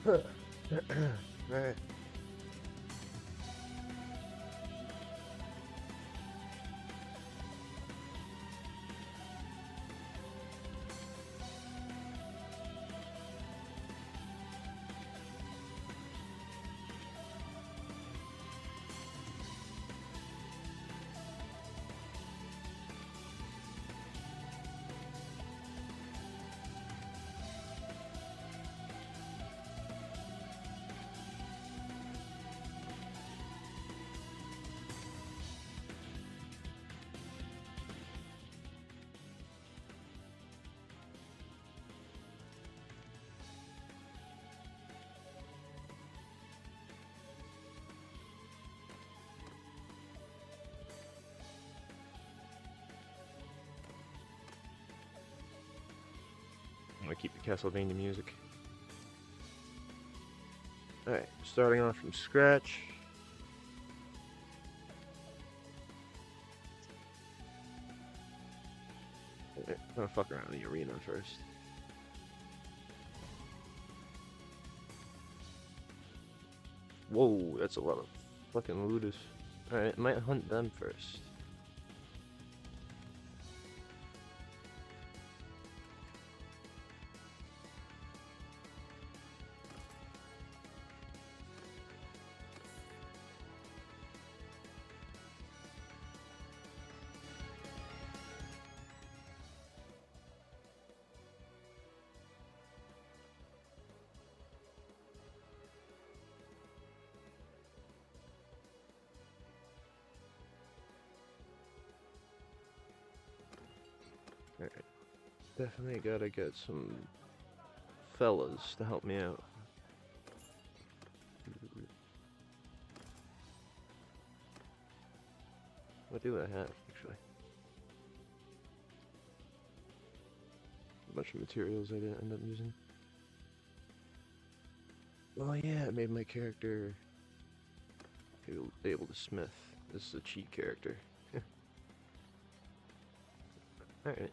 Alright. I'm gonna keep the Castlevania music. Alright, starting off from scratch. I'm gonna fuck around in the arena first. Whoa, that's a lot of fucking looters. Alright, might hunt them first. Alright. Definitely gotta get some fellas to help me out. What do I have, actually? A bunch of materials I didn't end up using. Oh yeah, it made my character able to smith. This is a cheat character. Alright.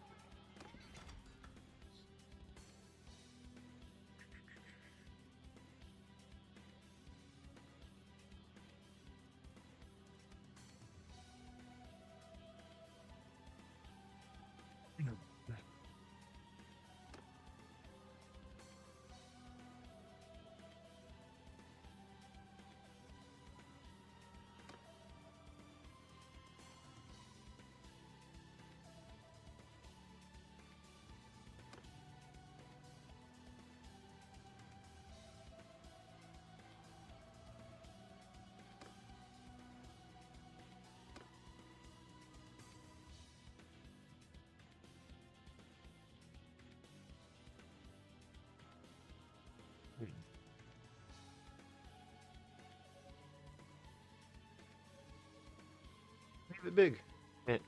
Leave it big. Eh.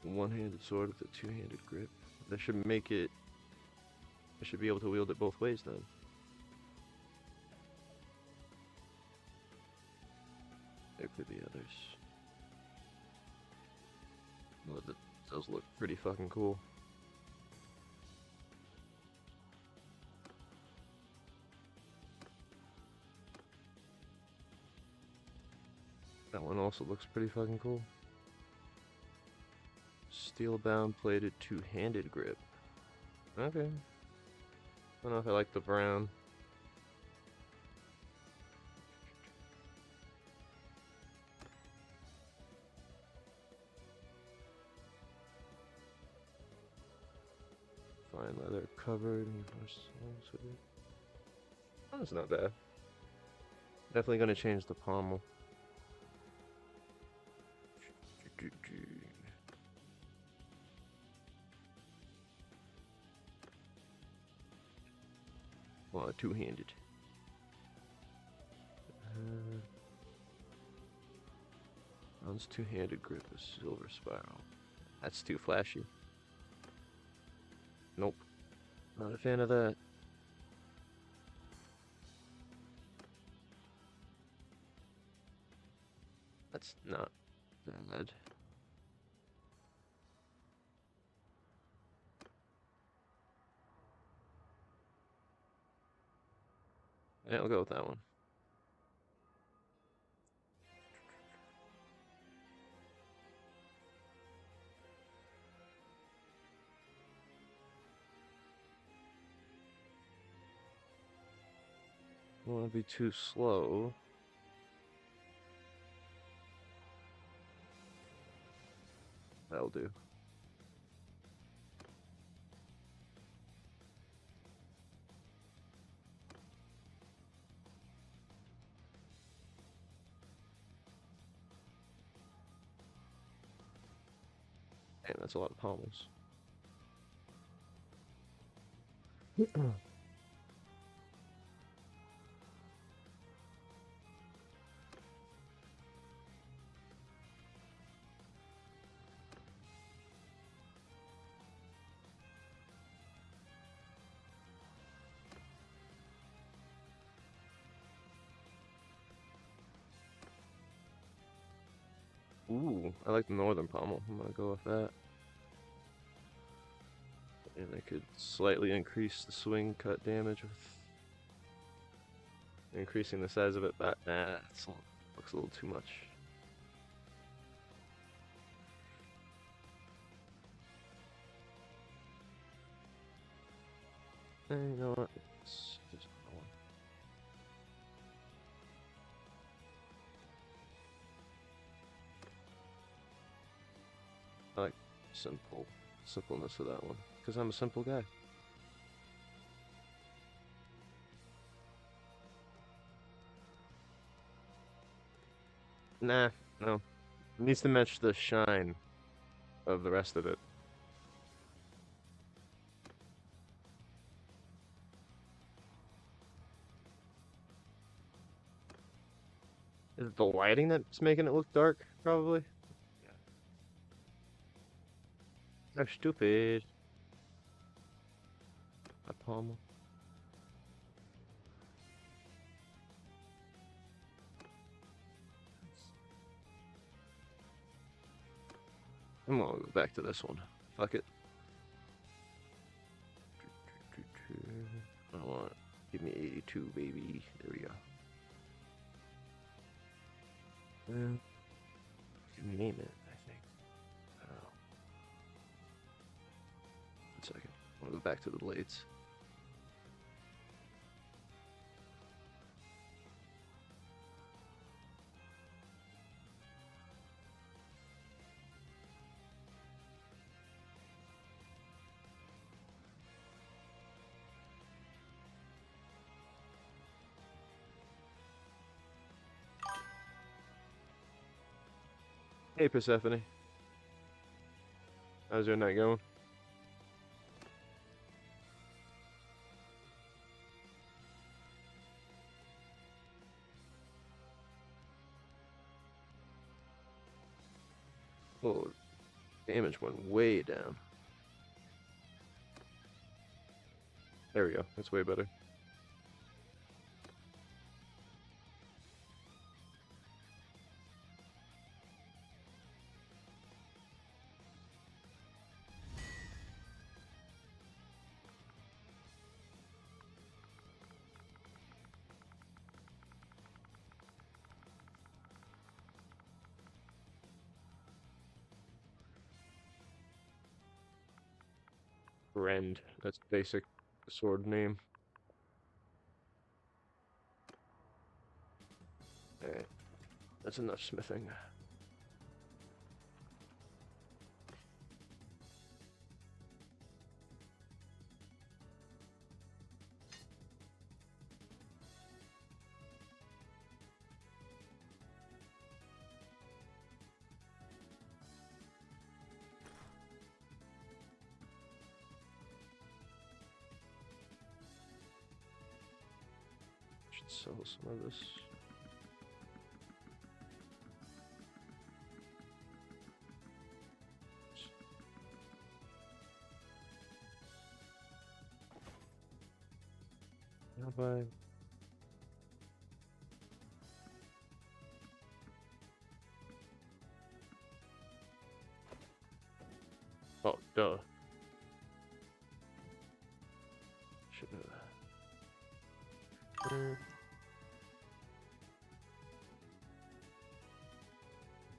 One-handed sword with a two-handed grip. That should make it... I should be able to wield it both ways then. There could be others. Well, those look pretty fucking cool. That one also looks pretty fucking cool. Steel-bound plated two-handed grip. Okay. I don't know if I like the brown. Fine leather covered. Oh, that's not bad. Definitely gonna change the pommel. Well, two-handed. Bronze two-handed grip with silver spiral. That's too flashy. Nope. Not a fan of that. That's not bad. Yeah, I'll go with that one. Don't want to be too slow. That'll do. Damn, that's a lot of pommels. Ooh, I like the northern pommel. I'm gonna go with that. And I could slightly increase the swing cut damage with increasing the size of it, but nah, that looks a little too much. You know what? It's just one. I like simpleness of that one, because I'm a simple guy. Nah, no. It needs to match the shine of the rest of it. Is it the lighting that's making it look dark? Probably. Yeah. So stupid. A pommel. I'm gonna go back to this one. Fuck it. I want. Give me 82, baby. There we go. Name it, I think. I don't know. 1 second. I want to go back to the blades. Hey, Persephone. How's your night going? Oh, damage went way down. There we go. That's way better. Rend. That's basic sword name. Alright. That's enough smithing. Should sell some of this. How about oh, duh. Should have.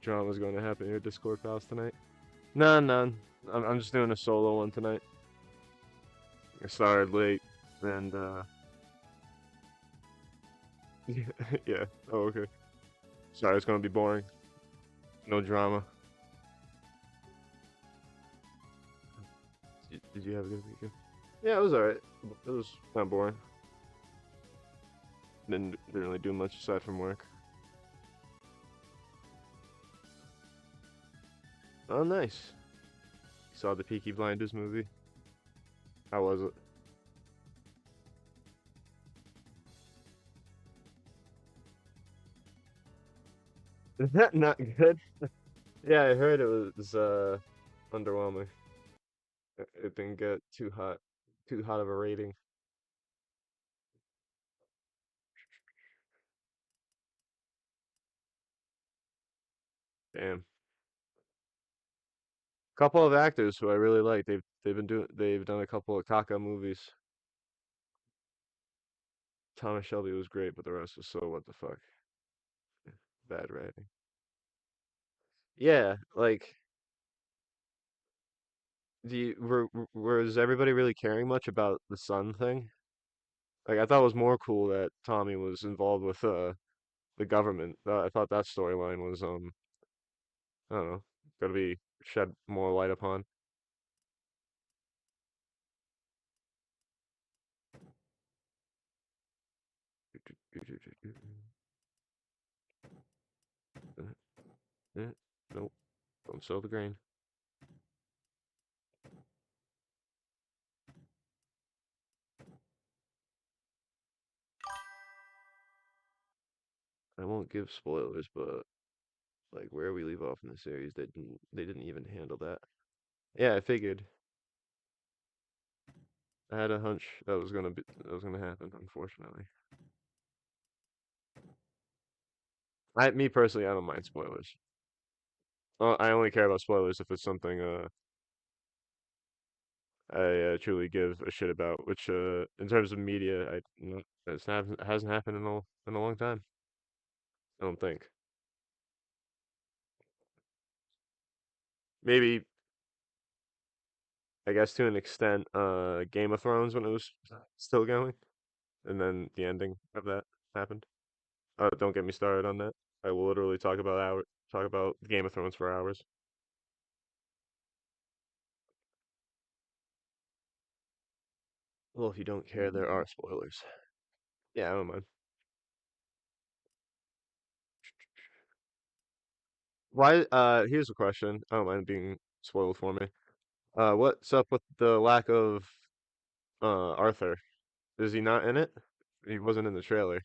drama's going to happen in your Discord pals tonight? None, none. I'm just doing a solo one tonight. I started late, and yeah. Oh, okay. Sorry, it's gonna be boring. No drama. Did you have a good weekend? Yeah, it was alright. It was kind of boring. Didn't really do much aside from work. Oh, nice. Saw the Peaky Blinders movie. How was it? Is that not good? Yeah, I heard it was underwhelming. It didn't get too hot of a rating. Damn. Couple of actors who I really like. They've done a couple of Kaka movies. Thomas Shelby was great, but the rest was so what the fuck. Bad writing. Yeah, like was everybody really caring much about the son thing? Like I thought it was more cool that Tommy was involved with the government. I thought that storyline was I don't know, gotta be shed more light upon. Nope, don't sow the grain. I won't give spoilers, but like where we leave off in the series, they didn't even handle that. Yeah, I figured. I had a hunch that was gonna happen, unfortunately. Me personally, I don't mind spoilers. I only care about spoilers if it's something I truly give a shit about, which in terms of media, hasn't happened in a long time. I don't think. Maybe I guess to an extent, Game of Thrones when it was still going, and then the ending of that happened. Don't get me started on that. I will literally talk about Game of Thrones for hours. Well, if you don't care, there are spoilers. Yeah, I don't mind. Why? Here's a question. I don't mind being spoiled for me. What's up with the lack of Arthur? Is he not in it? He wasn't in the trailer.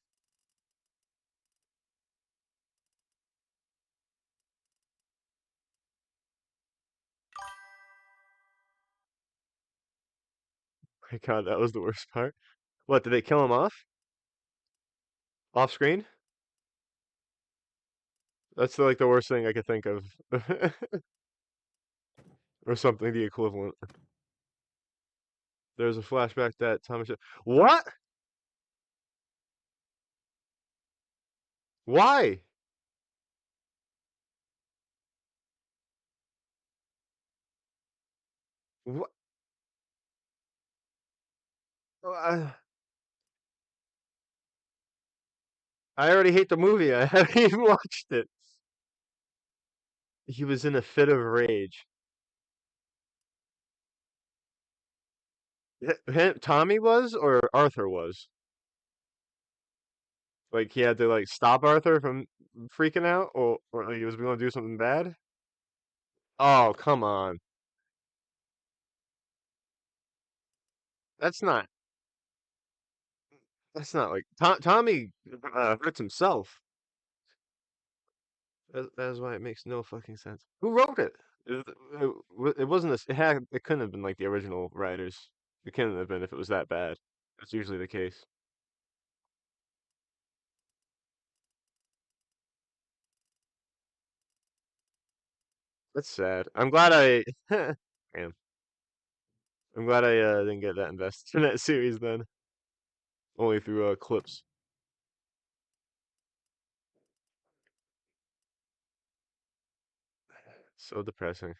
My God, that was the worst part. What, did they kill him off? Off screen? That's like the worst thing I could think of. Or something the equivalent. There's a flashback that Thomas. What? Why? What? I already hate the movie. I haven't even watched it. He was in a fit of rage. Tommy was, or Arthur was? Like he had to like stop Arthur from freaking out, or like, he was going to do something bad. Oh, come on. That's not. That's not like Tommy hurts himself. That is why it makes no fucking sense. Who wrote it? It wasn't this. It couldn't have been like the original writers. It couldn't have been if it was that bad. That's usually the case. That's sad. I'm glad I. Damn. I'm glad I didn't get that invested in that series then. Only through clips. So depressing.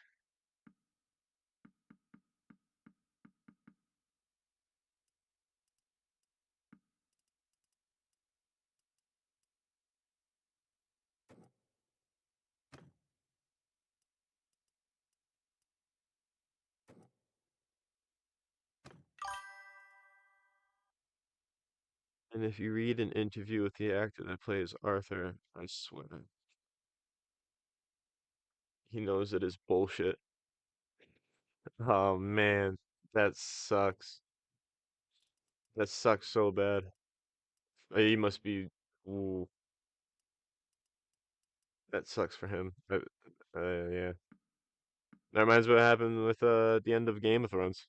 And if you read an interview with the actor that plays Arthur, I swear, he knows it is bullshit. Oh man, that sucks. That sucks so bad. He must be. Ooh, that sucks for him. Yeah, that reminds me what happened with the end of Game of Thrones.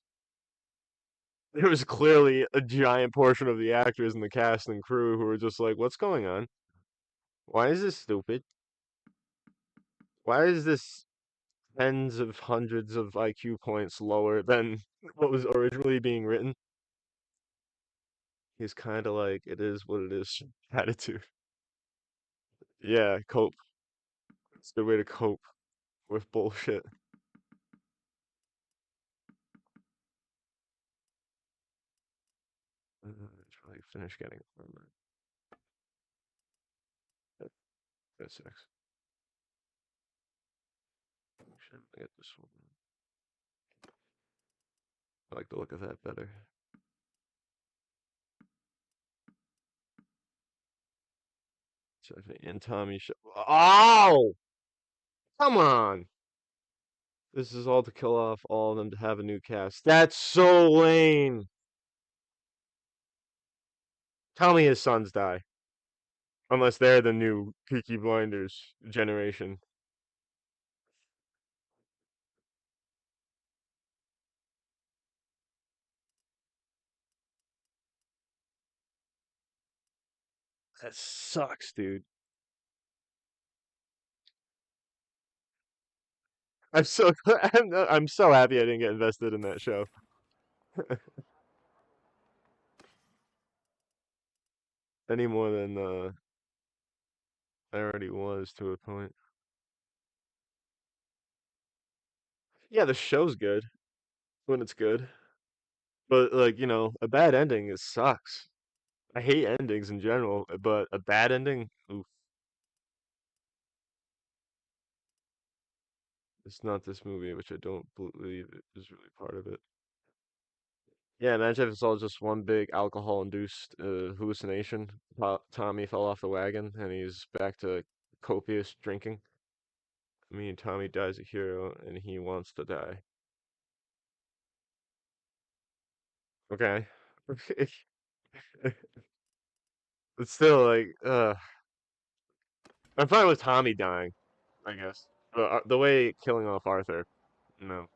There was clearly a giant portion of the actors and the cast and crew who were just like, "What's going on? Why is this stupid? Why is this tens of hundreds of IQ points lower than what was originally being written?" He's kind of like, "It is what it is." Attitude. Yeah, cope. It's a good way to cope with bullshit. It's probably finish getting armor. That, that sucks. Should I get this one? I like the look of that better. And Tommy show. Oh, come on! This is all to kill off all of them to have a new cast. That's so lame. Tell me his sons die, unless they're the new Peaky Blinders generation. That sucks, dude. I'm so I'm so happy I didn't get invested in that show any more than I already was to a point. Yeah, the show's good when it's good, but like a bad ending it sucks. I hate endings in general, but a bad ending, oof, it's not this movie, which I don't believe is really part of it. Yeah, imagine if it's all just one big alcohol-induced hallucination. Tommy fell off the wagon and he's back to copious drinking. I mean, Tommy dies a hero and he wants to die. Okay. But still, like, I'm fine with Tommy dying, I guess. But the way killing off Arthur, no.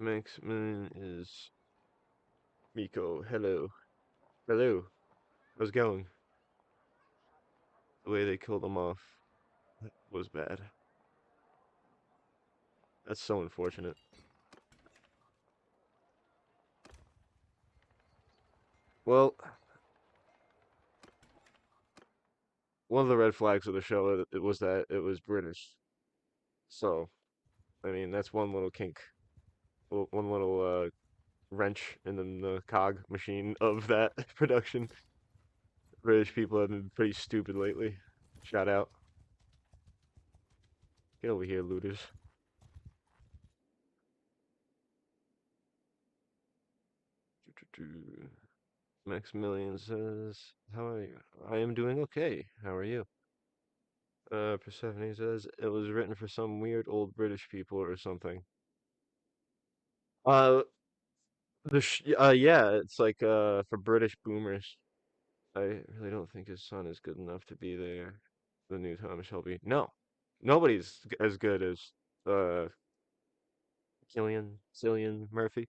Maxman is Miko. Hello. Hello. How's it going? The way they killed him off was bad. That's so unfortunate. Well, one of the red flags of the show it was that it was British. So, I mean, that's one little kink, one little wrench in the cog machine of that production. British people have been pretty stupid lately. Shout out. Get over here, looters. Maximilian says, "How are you? I am doing okay. How are you?" Persephone says, "It was written for some weird old British people or something." Uh, yeah, it's like for British boomers. I really don't think his son is good enough to be the new Thomas Shelby. No, nobody's as good as uh Cillian Murphy.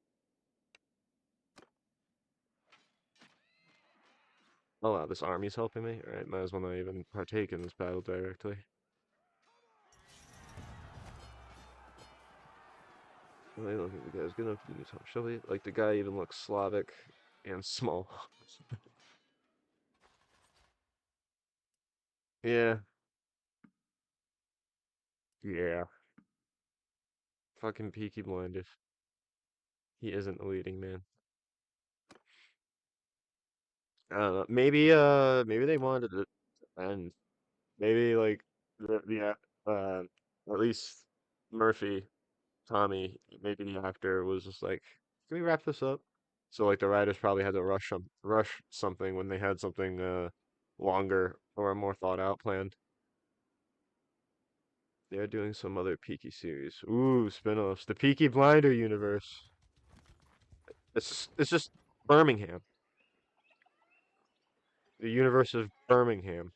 Oh wow, this army's helping me. All right, might as well not even partake in this battle directly. I don't think the guy's good enough to be new Thomas Shelby. Like the guy even looks Slavic and small. Yeah, yeah. Fucking Peaky Blinders. He isn't the leading man. I don't know. Maybe they wanted it to end. Maybe like at least Murphy, Tommy, maybe the actor was just like, can we wrap this up? So like the writers probably had to rush something when they had something longer or more thought out planned. They're doing some other Peaky series. Ooh, spin-offs. The Peaky Blinder universe. It's just Birmingham. The universe of Birmingham.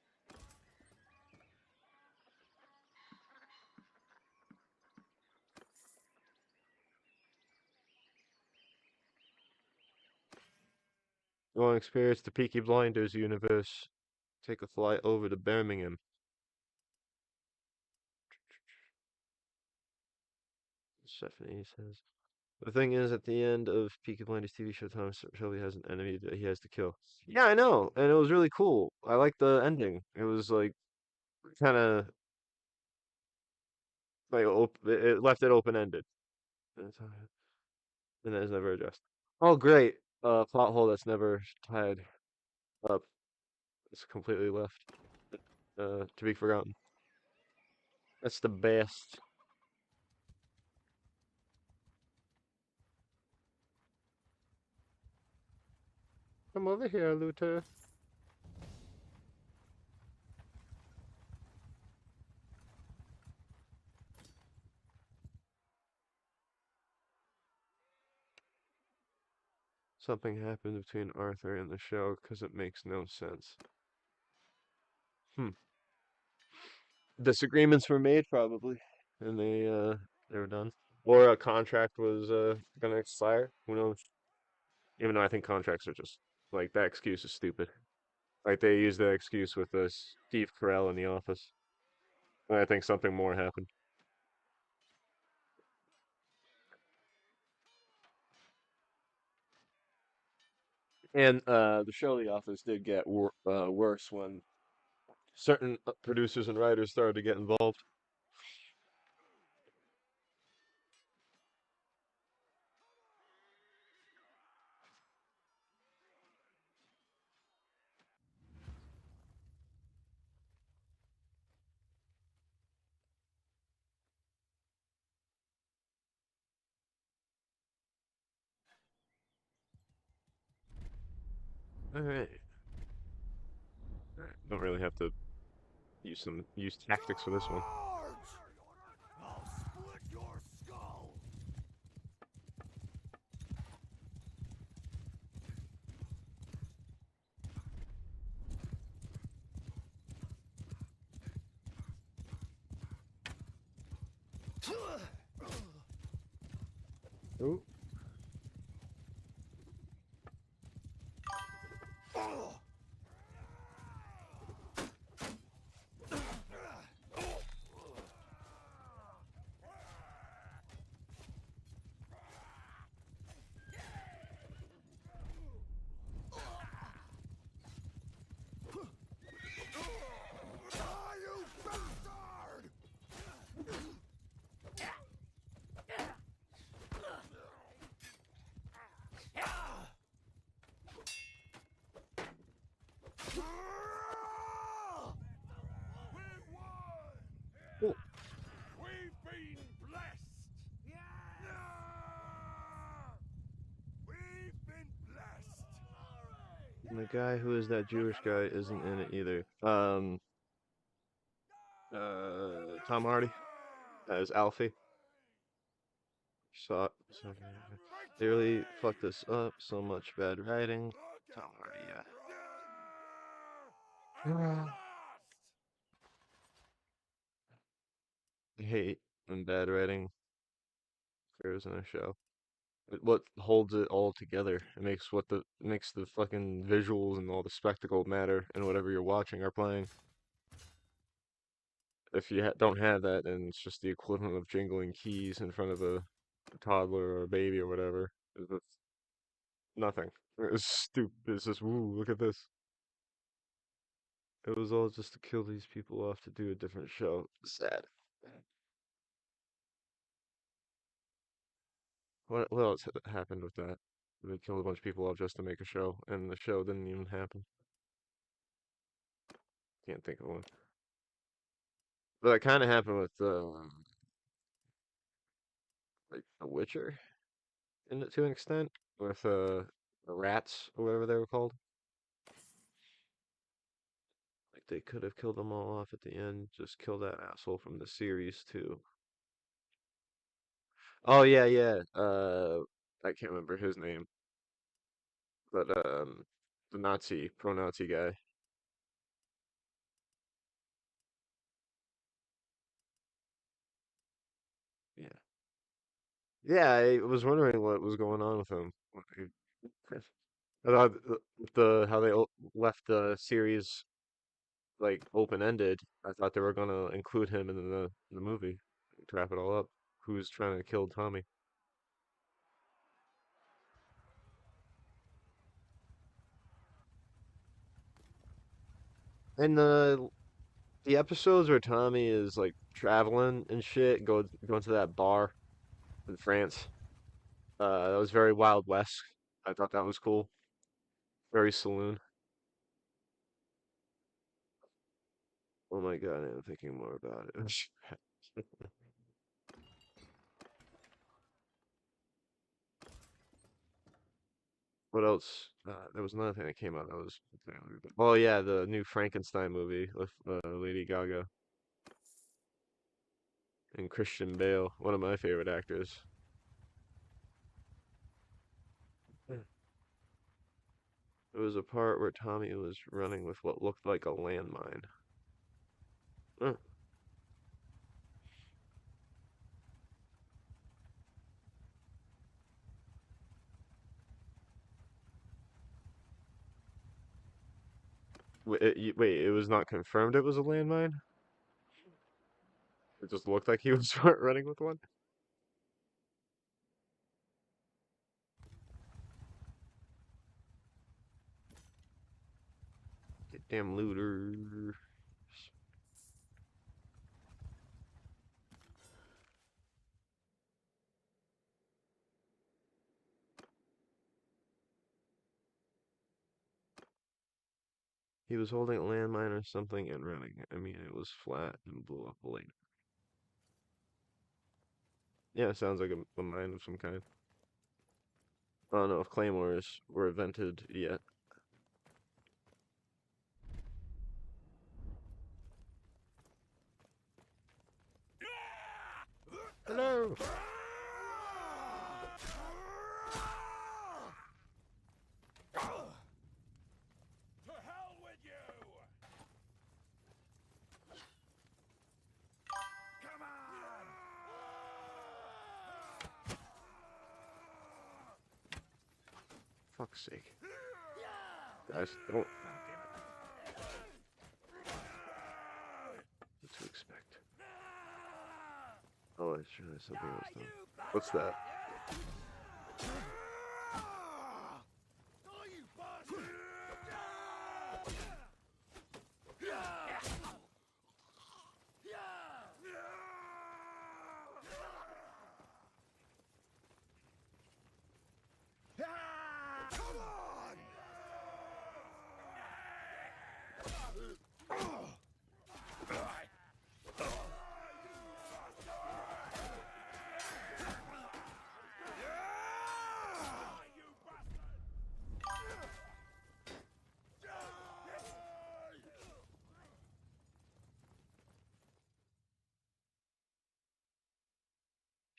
You want to experience the Peaky Blinders universe? Take a flight over to Birmingham. Stephanie says. The thing is, at the end of Peaky Blinders TV show, Tom Shelby has an enemy that he has to kill. Yeah, I know, and it was really cool. I liked the ending. It was like kind of like it left it open ended, and that is never addressed. Oh, great! Plot hole that's never tied up. It's completely left. To be forgotten. That's the best. Come over here, Luther. Something happened between Arthur and the show because it makes no sense. Hmm. Disagreements were made probably, and they were done. Or a contract was gonna expire. Who knows? Even though I think contracts are just like that excuse is stupid. Like they used that excuse with Steve Carell in The Office. And I think something more happened. And the show The Office did get worse when certain producers and writers started to get involved. All right. Don't really have to use tactics for this one. I'll split your skull! Ooh. Ah, you bastard! We've won! Cool. We've been blessed! Yes! We've been blessed! And the guy who is that Jewish guy isn't in it either. Tom Hardy as Alfie. So they really fucked this up. So much bad writing. Tom Hardy, yeah. I hate when bad writing occurs in a show. What holds it all together? It makes the fucking visuals and all the spectacle matter and whatever you're watching or playing. If you don't have that, then it's just the equivalent of jingling keys in front of a toddler or a baby or whatever. It's nothing. It's stupid. It's just, woo, look at this. It was all just to kill these people off to do a different show. Sad. What else happened with that? They killed a bunch of people off just to make a show, and the show didn't even happen. Can't think of one. But that kind of happened with like The Witcher, to an extent, with the rats or whatever they were called. Like they could have killed them all off at the end. Just kill that asshole from the series too. Oh yeah, yeah. I can't remember his name, but the pro-Nazi guy. Yeah. Yeah, I was wondering what was going on with him. I thought how they left the series like open-ended. I thought they were gonna include him in the movie to wrap it all up. Who's trying to kill Tommy? And the episodes where Tommy is like traveling and shit, going to that bar in France. That was very Wild West. I thought that was cool. Very saloon. Oh my God, I'm thinking more about it. What else? There was another thing that came out that was. Oh yeah, the new Frankenstein movie with Lady Gaga and Christian Bale, one of my favorite actors. Hmm. There was a part where Tommy was running with what looked like a landmine. Huh. Wait, it was not confirmed it was a landmine? It just looked like he was running with one? Get damn looters. He was holding a landmine or something and running. I mean, it was flat and blew up later. Yeah, it sounds like a mine of some kind. I don't know if claymores were invented yet. Hello! To hell with you! Come on! Fuck's sake. Guys, don't. What to expect? Oh, I sure there's something else though. What's that? Oh, you bastard! Come on!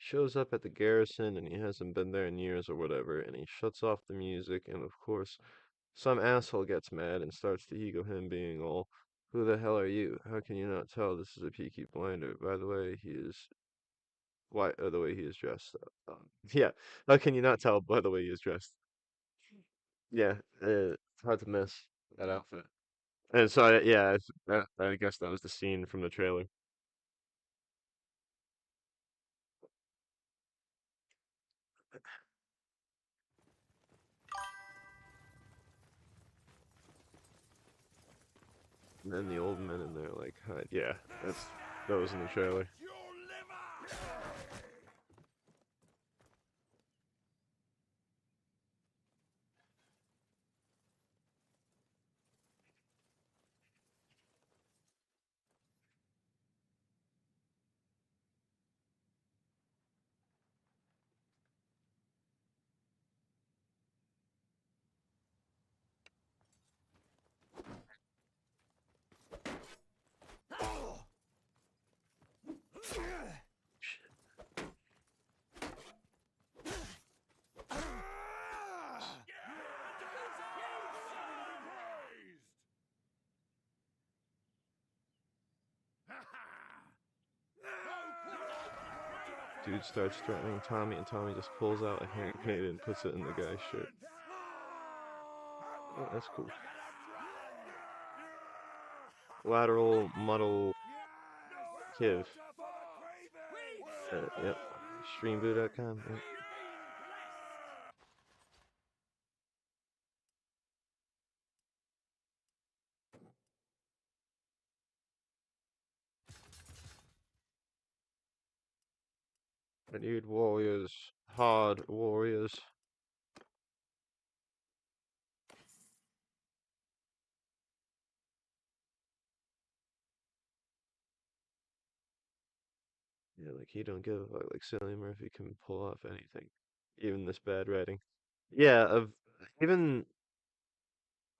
Shows up at the garrison and he hasn't been there in years or whatever, and he shuts off the music, and of course, some asshole gets mad and starts to ego him, being all, "Who the hell are you? How can you not tell this is a Peaky Blinder? By the way, he is the way he is dressed." Yeah, how can you not tell by the way he is dressed? Yeah, it's hard to miss that outfit. And so, yeah, I guess that was the scene from the trailer. And then the old men in there like hide. Yeah, that was in the trailer. Your liver! Dude starts threatening Tommy, and Tommy just pulls out a hand grenade and puts it in the guy's shit. Oh, that's cool. Lateral muddle kiv. Yep. Streamboo.com. Yep. I need warriors. Hard warriors. Yeah, like he don't give a fuck. Like Cillian Murphy can pull off anything, even this bad writing. Yeah, of even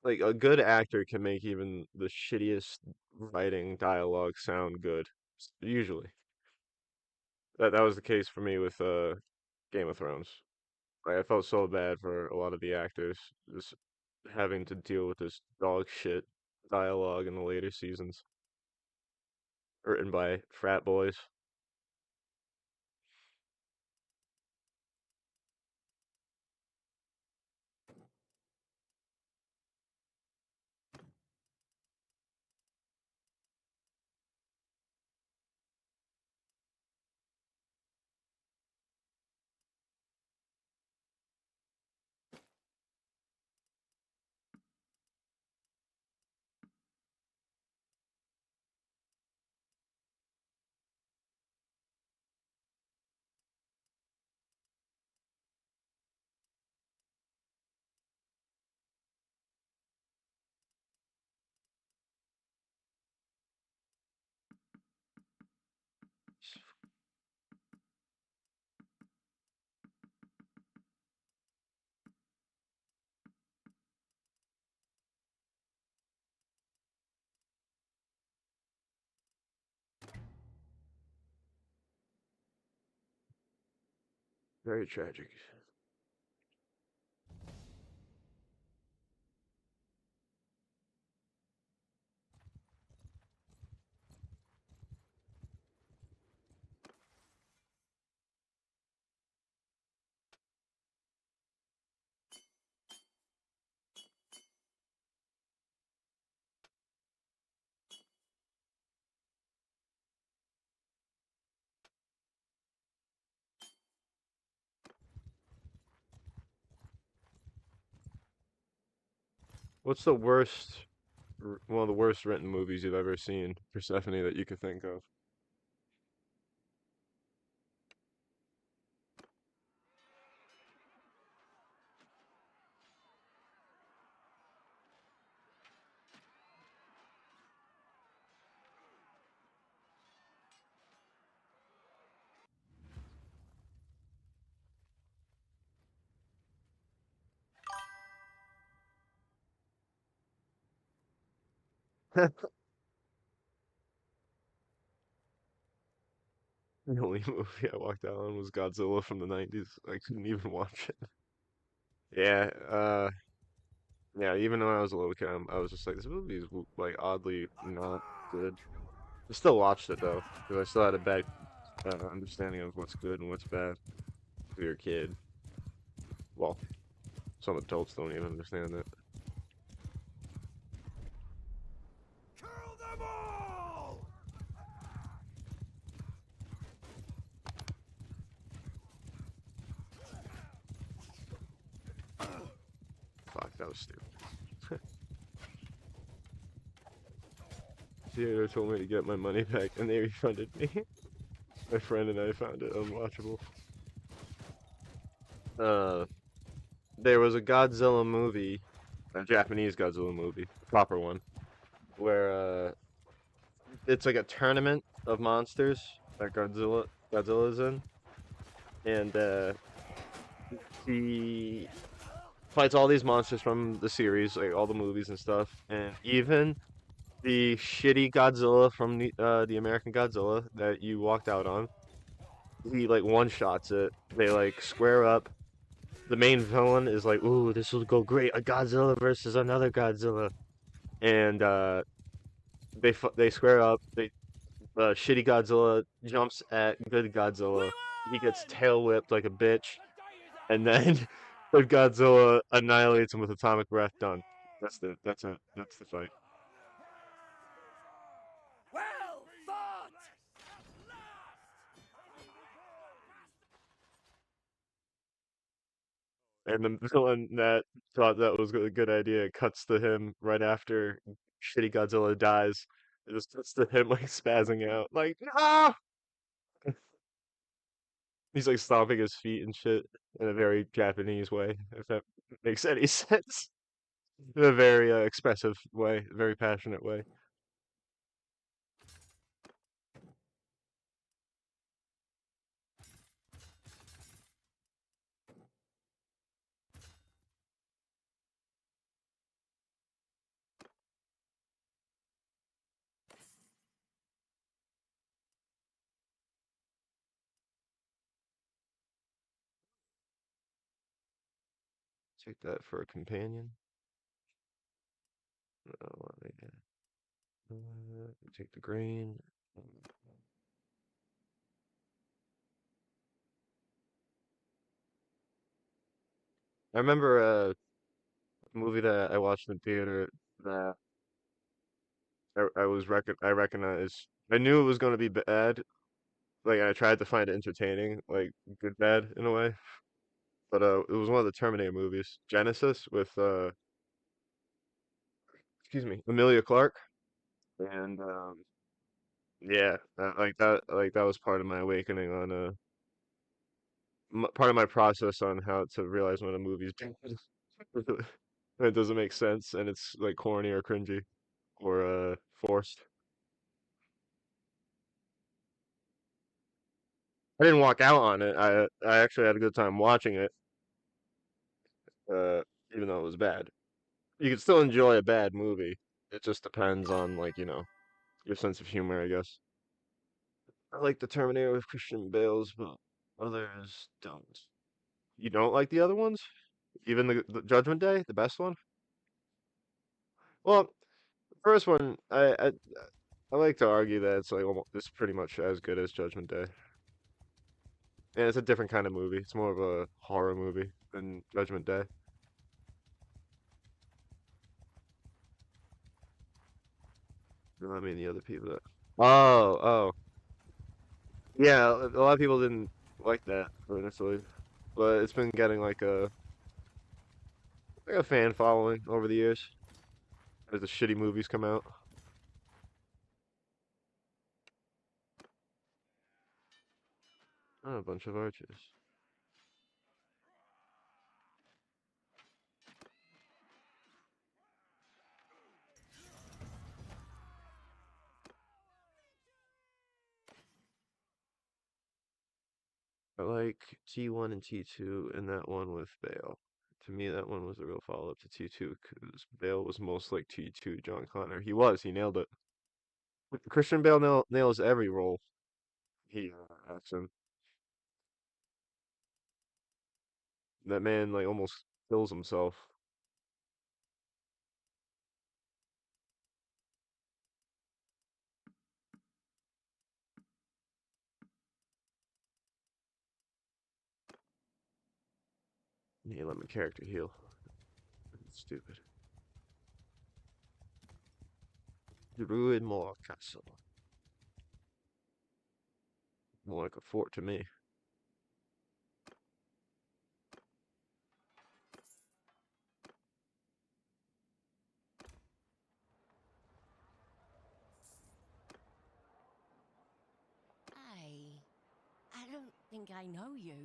like a good actor can make even the shittiest writing dialogue sound good. Usually, that was the case for me with Game of Thrones. Like I felt so bad for a lot of the actors just having to deal with this dog shit dialogue in the later seasons, written by frat boys. Very tragic. What's the worst, one of the worst written movies you've ever seen, Persephone, that you could think of? The only movie I walked out on was Godzilla from the 90s. I couldn't even watch it. Yeah, yeah, even when I was a little kid, I was just like, this movie is like oddly not good. I still watched it though, because I still had a bad understanding of what's good and what's bad. If you're a kid, well, some adults don't even understand it. Kill them all! Fuck, that was stupid. theater told me to get my money back, and they refunded me. My friend and I found it unwatchable. Uh, there was a Godzilla movie, a Japanese Godzilla movie, a proper one, where it's like a tournament of monsters that Godzilla's in, and he fights all these monsters from the series, like all the movies and stuff, and even the shitty Godzilla from the American Godzilla that you walked out on. He like one shots it. They like square up. The main villain is like, "Ooh, this will go great. A Godzilla versus another Godzilla." And they square up. They shitty Godzilla jumps at good We Godzilla. He gets win! tail whipped like a bitch, The day is and over! then good Godzilla annihilates him with atomic breath. Done. That's the fight. Well fought! And the villain that thought that was a good idea cuts to him right after shitty Godzilla dies. It just cuts to him like spazzing out, like no. He's like stomping his feet and shit in a very Japanese way, if that makes any sense. In a very expressive way, very passionate way. Take that for a companion. Take the green. I remember a movie that I watched in theater that I recognized. I knew it was going to be bad. Like I tried to find it entertaining, like good bad in a way. But it was one of the Terminator movies, Genesis, with excuse me, Emilia Clarke, and yeah, like that was part of my awakening on part of my process on how to realize when a movie's bad. When it doesn't make sense and it's like corny or cringy or forced. I didn't walk out on it. I actually had a good time watching it, even though it was bad. You can still enjoy a bad movie. It just depends on like, your sense of humor, I guess. I like the Terminator with Christian Bale's, but others don't. You don't like the other ones? Even the Judgment Day, the best one? Well, the first one, I like to argue that it's like almost, it's pretty much as good as Judgment Day, and it's a different kind of movie. It's more of a horror movie than Judgment Day. I mean, the other people that. Oh, yeah. A lot of people didn't like that initially, but it's been getting like a fan following over the years as the shitty movies come out. Oh, a bunch of archers. I like T1 and T2 and that one with Bale. To me, that one was the real follow-up to T2 because Bale was most like T2 John Connor. He nailed it. Christian Bale nails every role he acts in. That man like almost kills himself. He let my character heal. Stupid. Druid Moor Castle. More like a fort to me. think I know you.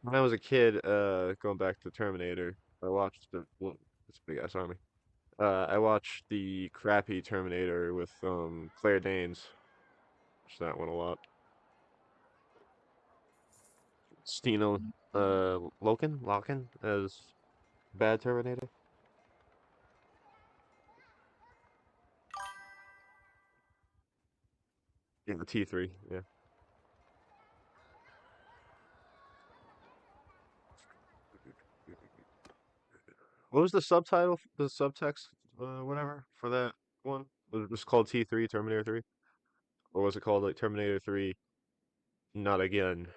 When I was a kid, going back to Terminator, I watched the well, it's a big ass army. I watched the crappy Terminator with Claire Danes. Watched that one a lot. Stino Loken as bad Terminator. Yeah, the T3. Yeah. What was the subtitle, the subtext, whatever for that one? Was it just called T3 Terminator 3, or was it called like Terminator 3 Not Again?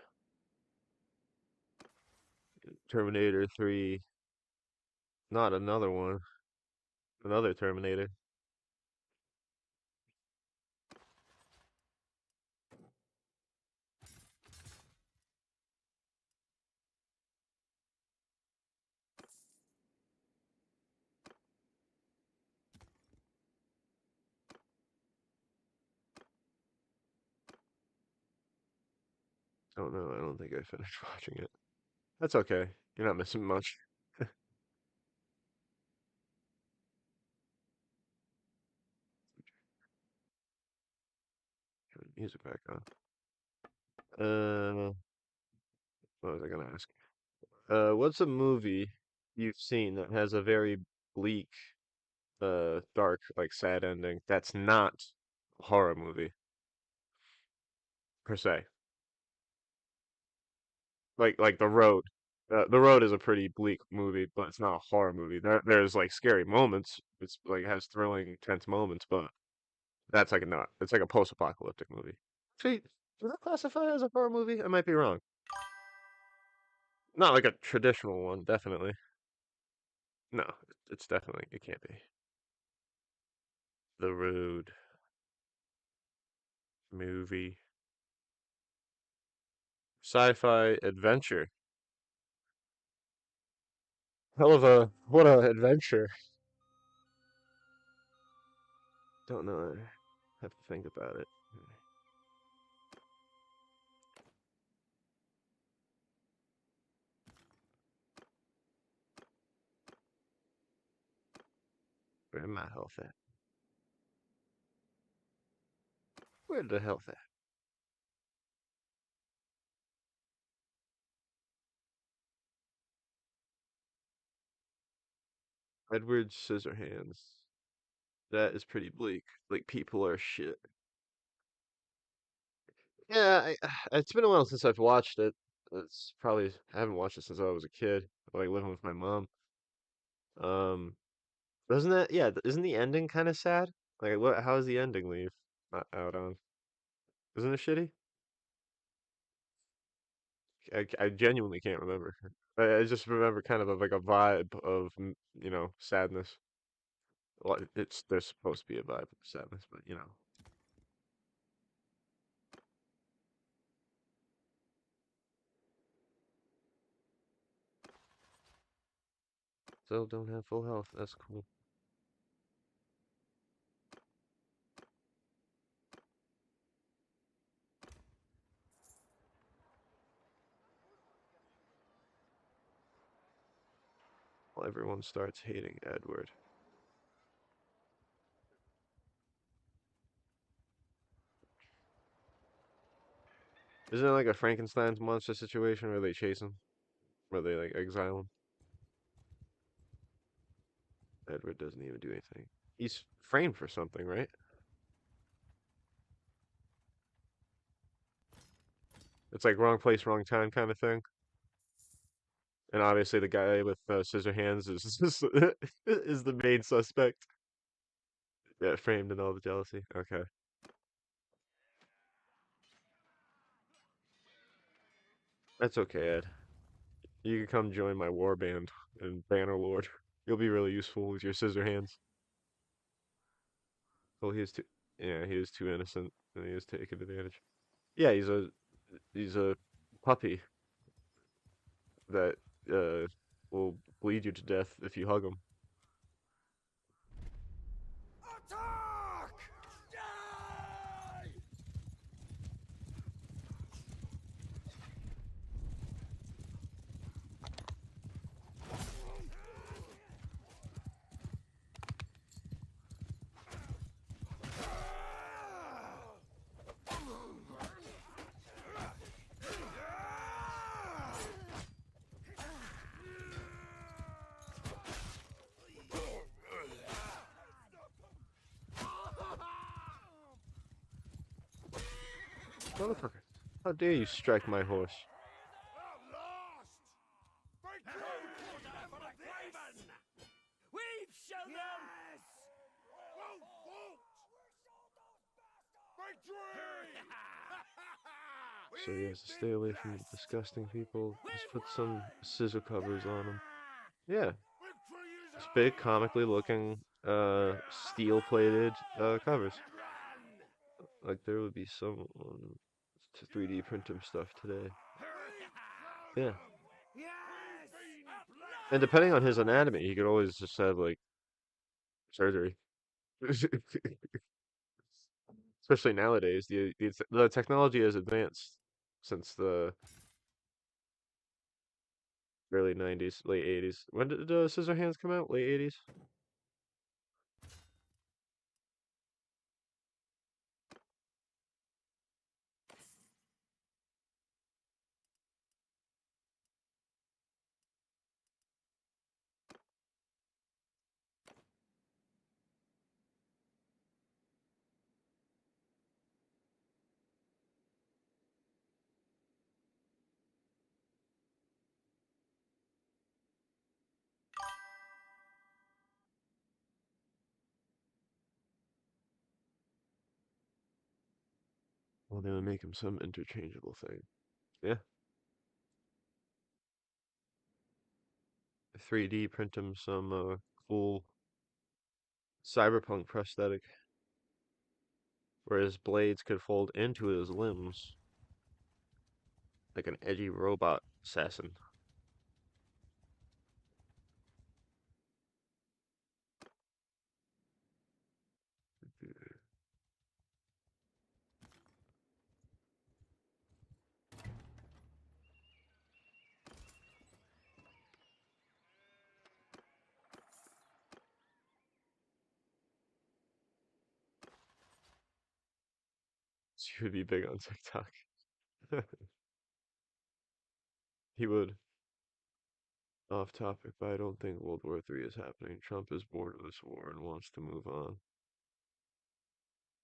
Terminator 3 Not Another One, another Terminator. Don't know. I don't think I finished watching it. That's okay. You're not missing much. Turn the music back on. What was I gonna ask? What's a movie you've seen that has a very bleak, dark, like sad ending that's not a horror movie per se? Like The Road. The Road is a pretty bleak movie, but it's not a horror movie. There's like scary moments. It's like has thrilling, tense moments, but that's like a not. It's like a post-apocalyptic movie. See, does that classify as a horror movie? I might be wrong. Not like a traditional one, definitely. No, it's definitely it can't be. The Road movie, sci-fi adventure. Hell of a what a adventure. Don't know. I have to think about it. Where my health at? Where the health at? Edward Scissorhands. That is pretty bleak. Like people are shit. Yeah, it's been a while since I've watched it. It's probably I haven't watched it since I was a kid, like living with my mom. Um, doesn't that yeah? Isn't the ending kind of sad? Like what? How does the ending leave out on? Isn't it shitty? I genuinely can't remember. I just remember kind of like a vibe of sadness. Well, it's there's supposed to be a vibe of sadness, but still don't have full health. That's cool. Well, everyone starts hating Edward. Isn't it like a Frankenstein's monster situation where they chase him, where they like exile him? Edward doesn't even do anything. He's framed for something, right? It's like wrong place, wrong time kind of thing. And obviously, the guy with scissor hands is is the main suspect. Yeah, framed in all the jealousy. Okay, that's okay, Ed. You can come join my war band and Bannerlord. You'll be really useful with your scissor hands. Well, he was too, yeah, he was too innocent and he was taking advantage. Yeah, he's a He's a puppy that will bleed you to death if you hug him. Attack! Die! Motherfucker. How dare you strike my horse? At last! Victory! We've shown them! Yes! Well fought! Victory! So he has We've to stay been away from the blessed! disgusting people. Just We've put some won! scissor covers on them. Yeah! Yeah, Victory is it's big, comically ours! looking, steel-plated covers. Run! Like there would be someone to 3D print him stuff today. Yeah, Yes! and depending on his anatomy, he could always just have like surgery. Especially nowadays, the technology has advanced since the early 90s, late 80s. When did Scissorhands come out? Late 80s? Well, they would make him some interchangeable thing. Yeah. 3D print him some cool cyberpunk prosthetic where his blades could fold into his limbs like an edgy robot assassin. He would be big on TikTok. He would. Off topic, but I don't think World War III is happening. Trump is bored of this war and wants to move on.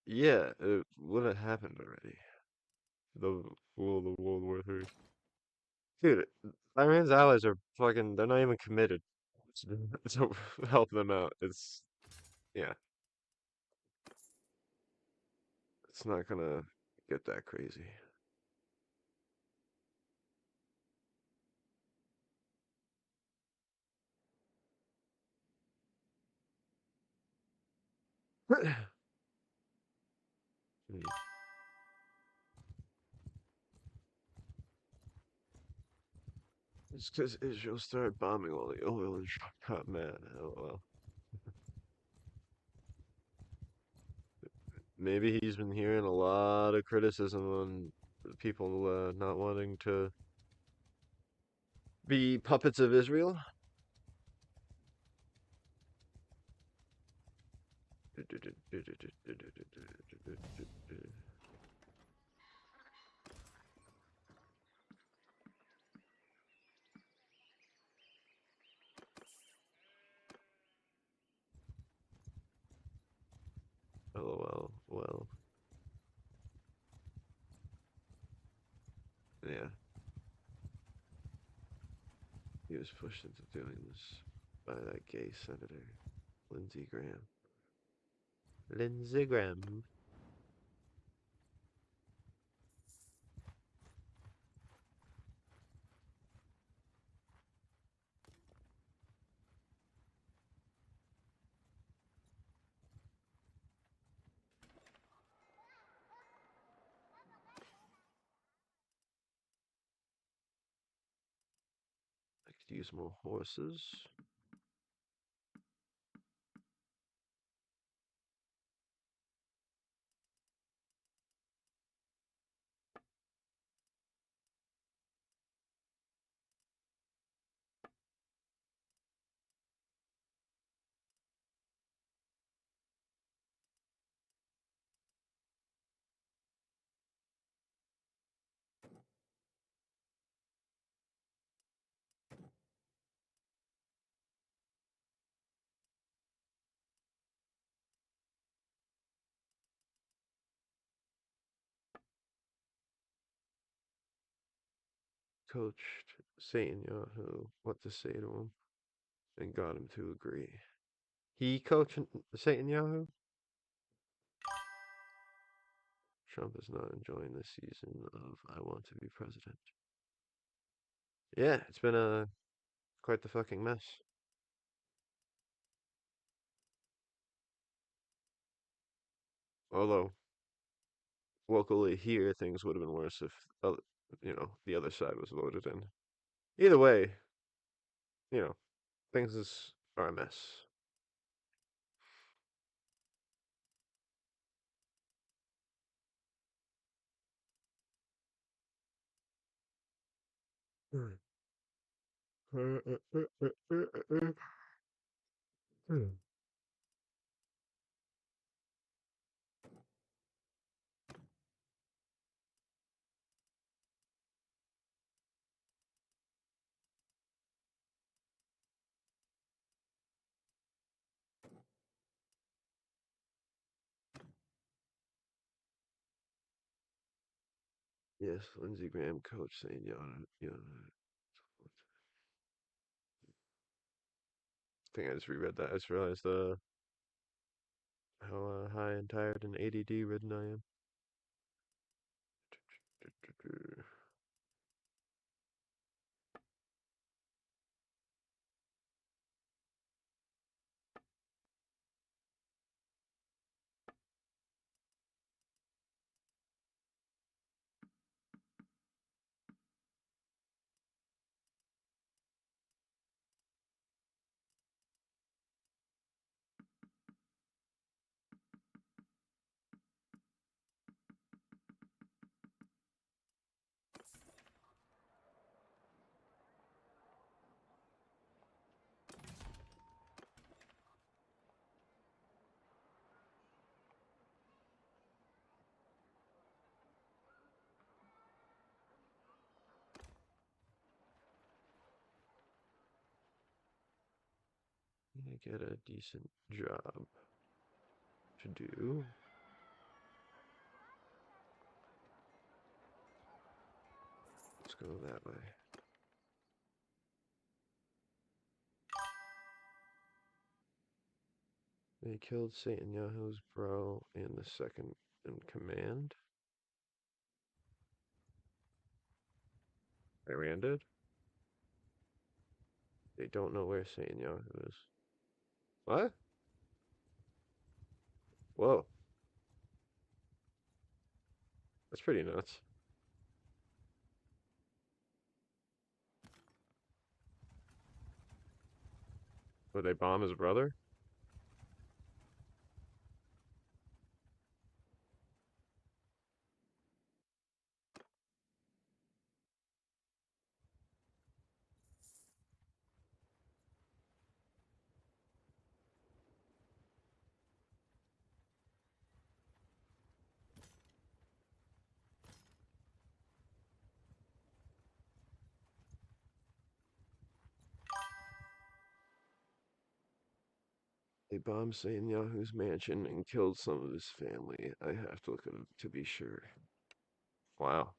Yeah, it would have happened already. The World War III. Dude, Iran's allies are fucking, they're not even committed to help them out. Yeah, it's not gonna get that crazy. Hmm. It's because Israel started bombing all the oil and Trump got mad. Oh well. Maybe he's been hearing a lot of criticism on people not wanting to be puppets of Israel. LOL. Well, yeah, he was pushed into doing this by that gay senator, Lindsey Graham. Lindsey Graham. Use more horses. Coached Netanyahu what to say to him and got him to agree. He coached Netanyahu? Trump is not enjoying this season of I Want to Be President. Yeah, it's been quite the fucking mess. Although locally here, things would have been worse if the other side was voted in. Either way, you know, are a mess. Yes, Lindsey Graham coach saying yada. I think I just reread that. I just realized how high and tired and ADD ridden I am. Get a decent job to do. Let's go that way. They killed Netanyahu's bro and the second in command. Iran did? They don't know where Netanyahu is. What? Whoa, that's pretty nuts. Would they bomb his brother? They bombed Netanyahu's mansion and killed some of his family. I have to look at it to be sure. Wow.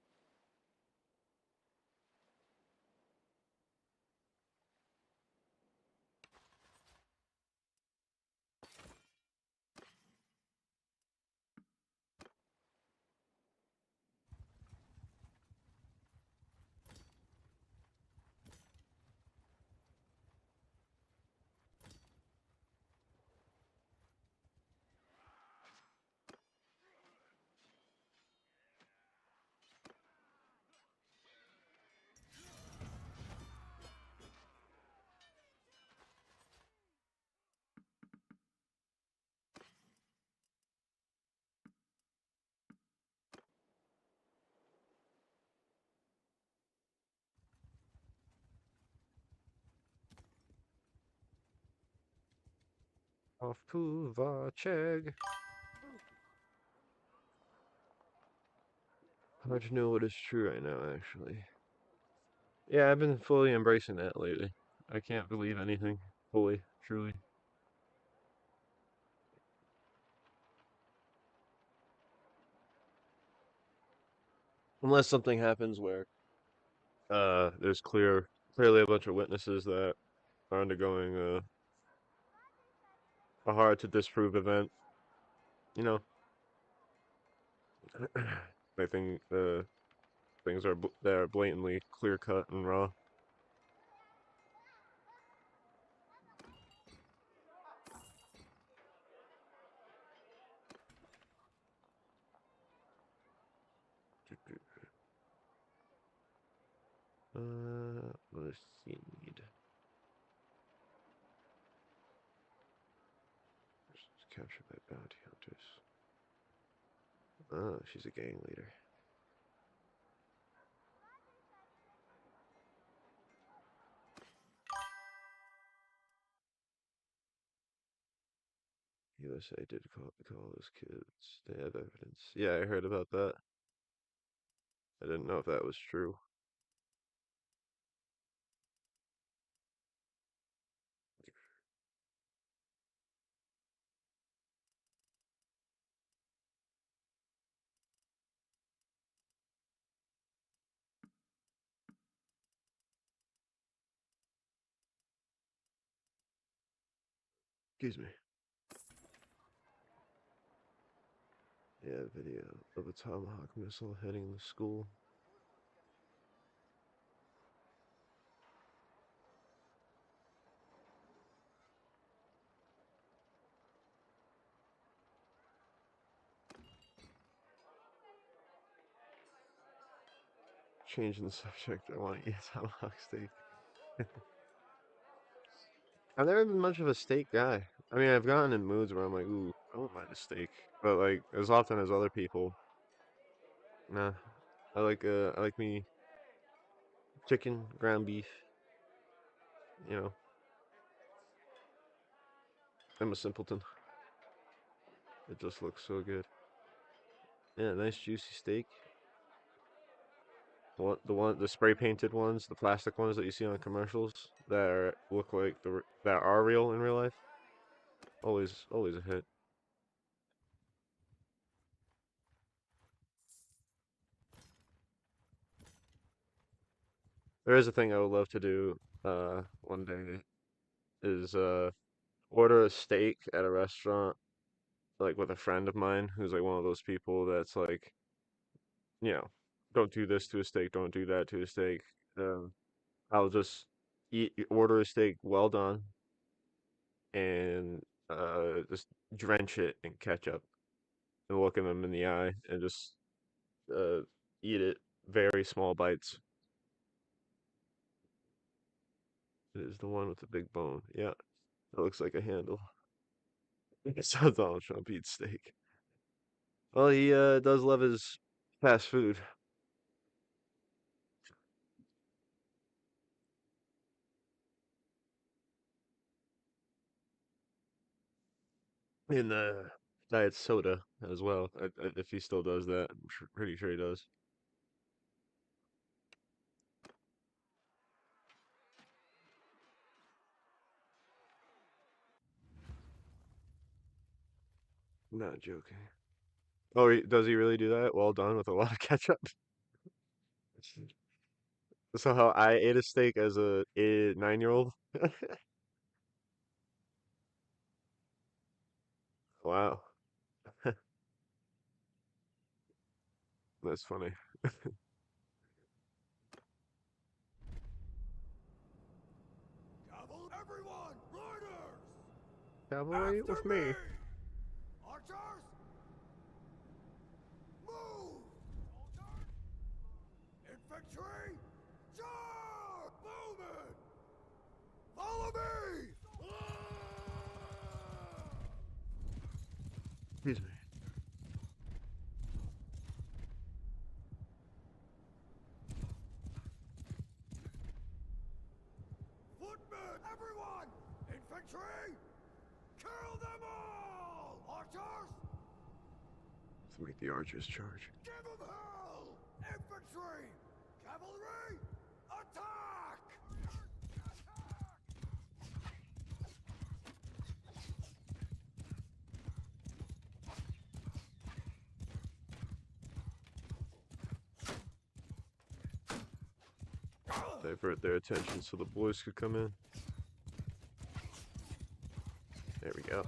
Off to Vacheg. How much know what is true right now, actually? Yeah, I've been fully embracing that lately. I can't believe anything fully, truly. Unless something happens where there's clearly a bunch of witnesses that are undergoing a hard to disprove event, you know. I think things that are blatantly clear cut and raw. What does he need? Captured by bounty hunters. Oh, she's a gang leader. USA did call those kids. They have evidence. Yeah, I heard about that. I didn't know if that was true. Excuse me. Yeah, video of a Tomahawk missile hitting the school. Changing the subject. I want to eat Tomahawk steak. I've never been much of a steak guy. I mean, I've gotten in moods where I'm like, ooh, I wouldn't mind a steak. But like, as often as other people, nah. I like me chicken, ground beef. You know, I'm a simpleton. It just looks so good. Yeah, nice juicy steak. The spray painted ones, the plastic ones that you see on commercials look like that are real in real life. Always a hit. There is a thing I would love to do one day is order a steak at a restaurant like with a friend of mine who's like one of those people that's like, you know, don't do this to a steak, don't do that to a steak. Um, I'll just order a steak well done and just drench it in ketchup and look at them in the eye and just uh eat it very small bites. It is the one with the big bone. Yeah, that looks like a handle. It's how Donald Trump eats steak. Well, he does love his fast food. In diet soda as well. If he still does that, pretty sure he does. Not joking. Oh, does he really do that? Well done with a lot of ketchup. So how I ate a steak as a 9-year-old? Wow, that's funny. Everyone, riders! Cavalry After with me. me! Archers, move! Soldiers, infantry, charge! Bowmen, follow me! Excuse me. Footmen, everyone! Infantry, kill them Archers! To make the archers charge. Give them hell! Infantry! Cavalry! Attack! Divert their attention so the boys could come in. There we go.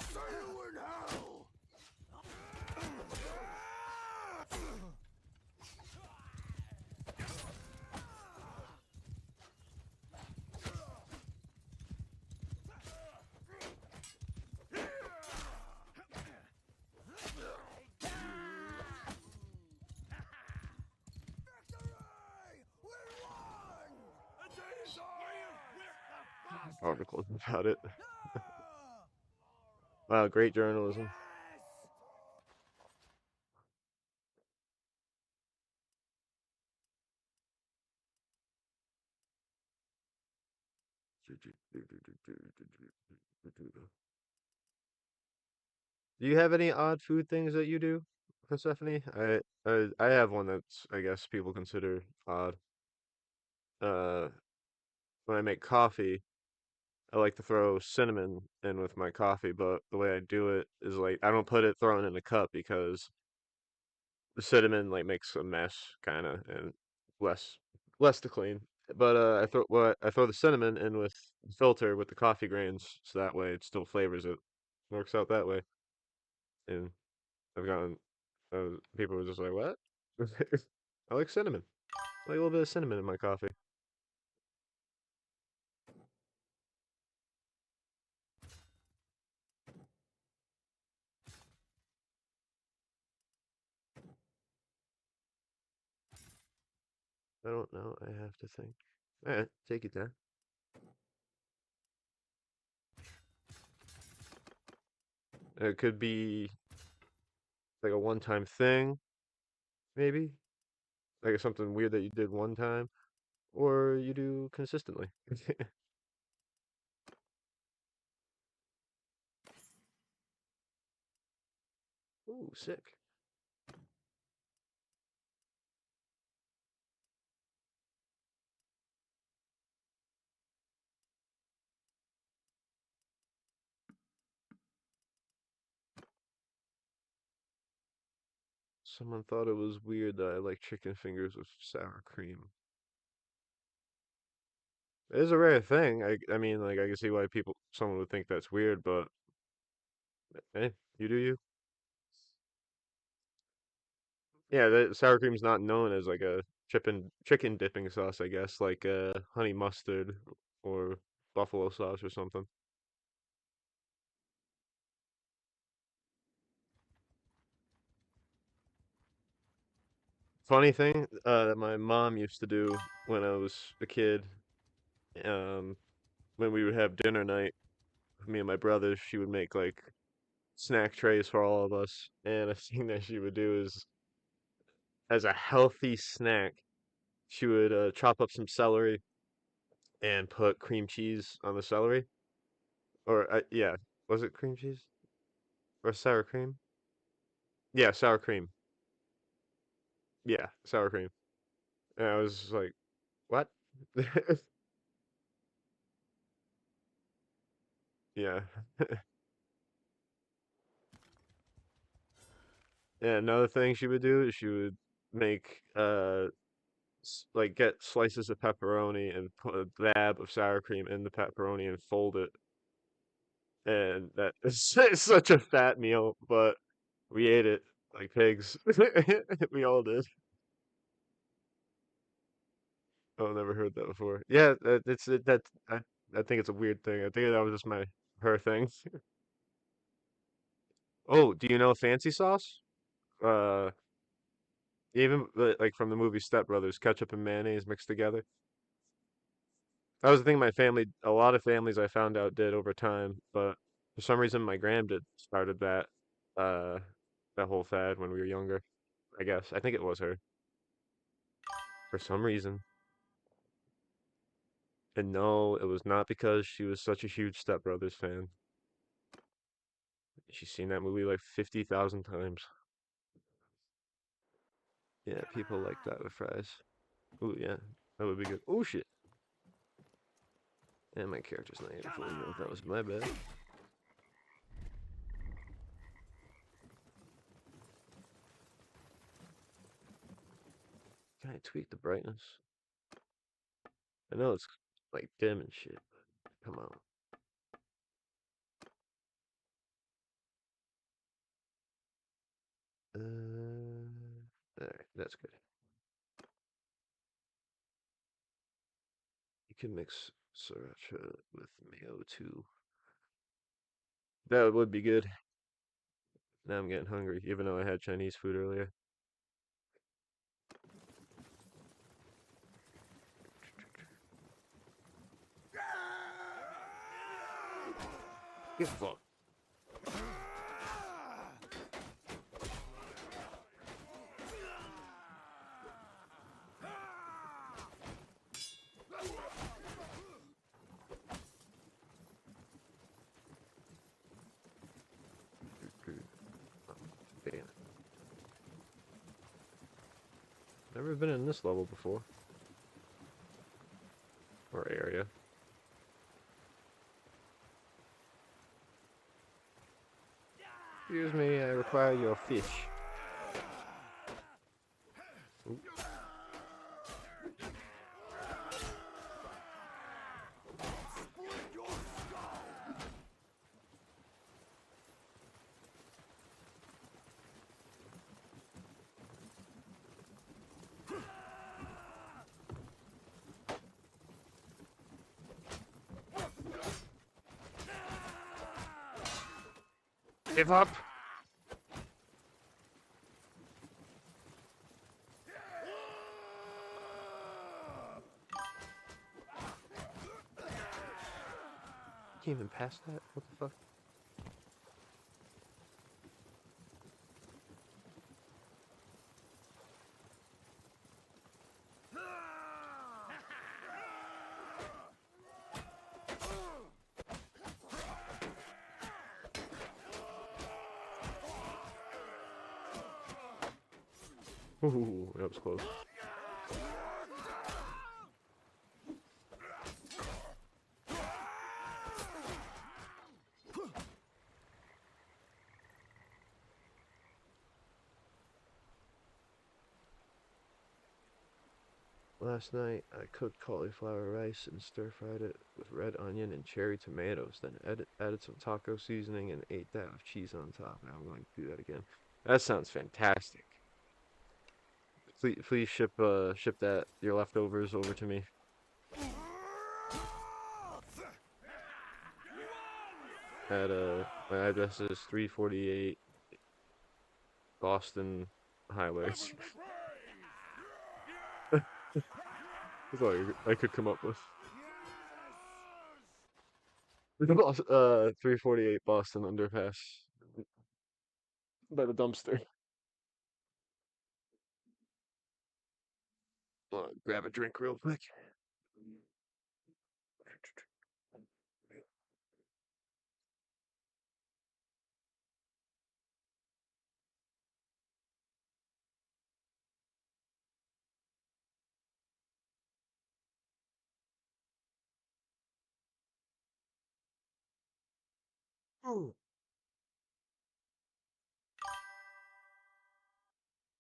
See you in hell! Victory! We won! Articles about it. Ah! Wow, great journalism. Yes! Do you have any odd food things that you do, Persephone? I have one that's I guess people consider odd. Uh, when I make coffee, I like to throw cinnamon in with my coffee, but the way I do it is like I don't put it thrown in a cup because the cinnamon like makes a mess kind of and less less to clean. But I throw the cinnamon in with the filter with the coffee grains, so that way it still flavors it. Works out that way. And I've gotten people were just like, "What?" I like cinnamon. I like a little bit of cinnamon in my coffee. I don't know. I have to think. All right, take it down. It could be like a one-time thing, maybe like something weird that you did one time, or you do consistently. Ooh, sick. Someone thought it was weird that I like chicken fingers with sour cream. It is a rare thing. I mean, like I can see why someone would think that's weird, but hey, you do you. Yeah, the sour cream's not known as like a chicken dipping sauce, I guess, like honey mustard or buffalo sauce or something. Funny thing that my mom used to do when I was a kid, um, when we would have dinner night, me and my brothers, she would make like snack trays for all of us, and a thing that she would do is, as a healthy snack, she would chop up some celery and put cream cheese on the celery, or yeah, was it cream cheese or sour cream? Yeah, sour cream. Yeah, sour cream. And I was like, what? Yeah. And another thing she would do is she would make like get slices of pepperoni and put a dab of sour cream in the pepperoni and fold it. And that is it's such a fat meal, but we ate it like pigs. We all did. Oh, never heard that before. Yeah, I think it's a weird thing. I think that was just my her thing. Oh, do you know fancy sauce? Uh, even like from the movie Step Brothers, ketchup and mayonnaise mixed together. That was the thing my family, a lot of families I found out did over time, but for some reason my grand did started uh, that whole fad when we were younger. I guess I think it was her for some reason. And no, it was not because she was such a huge Step Brothers fan. She's seen that movie like 50,000 times. Yeah, people like that with fries. Ooh, yeah, that would be good. Oh shit. And my character's not even fully built. That was my bad. Can I tweak the brightness? I know it's like dim and shit, but come on. Alright, that's good. You can mix sriracha with mayo too. That would be good. Now I'm getting hungry, even though I had Chinese food earlier. Get fucked. Oh, damn. Never been in this level before. Or area. Excuse me, I require your fish. Ooh. Give up! Can't even pass that? What the fuck? Ooh, that was close. Last night, I cooked cauliflower rice and stir-fried it with red onion and cherry tomatoes, then added some taco seasoning and ate that with cheese on top. Now I'm going to do that again. That sounds fantastic. Please ship that your leftovers over to me. At my address is 348 Boston Highway. That's all I could come up with. 348 Boston Underpass by the dumpster. Grab a drink real quick. Oh.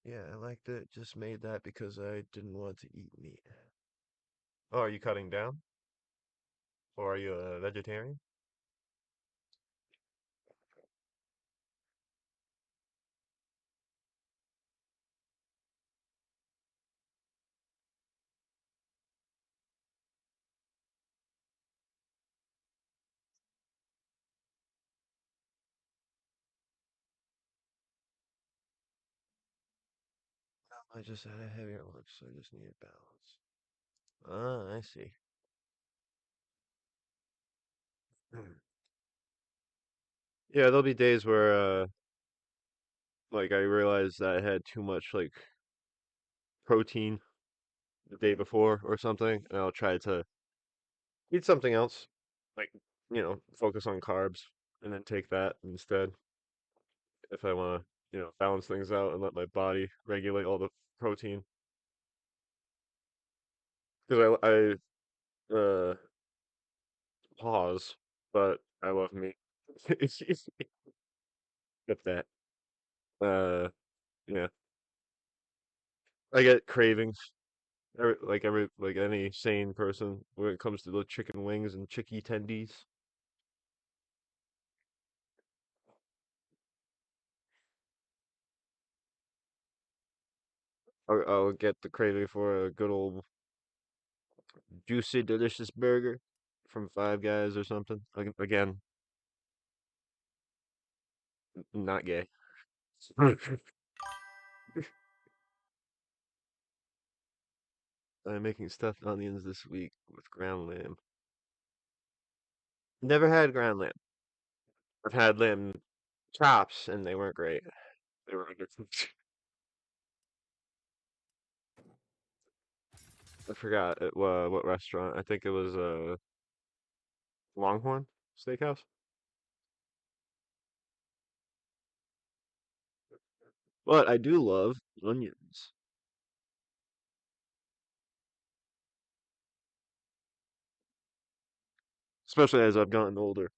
Yeah, I liked it. Just made that because I didn't want to eat meat. Oh, are you cutting down? Or are you a vegetarian? I just had a heavier lunch, so I just needed balance. Ah, I see. Yeah, there'll be days where like I realize that I had too much like protein the day before or something, and I'll try to eat something else, like focus on carbs, and then take that instead if I want to, balance things out and let my body regulate all the protein. Because I pause, but I love meat. Get that. Uh, yeah, I get cravings. Like any sane person when it comes to the chicken wings and chicky tendies. I'll get the craving for a good old juicy, delicious burger from Five Guys or something. Again, not gay. I'm making stuffed onions this week with ground lamb. Never had ground lamb. I've had lamb chops and they weren't great. They were undercooked. I forgot what restaurant. I think it was Longhorn Steakhouse. But I do love onions, especially as I've gotten older.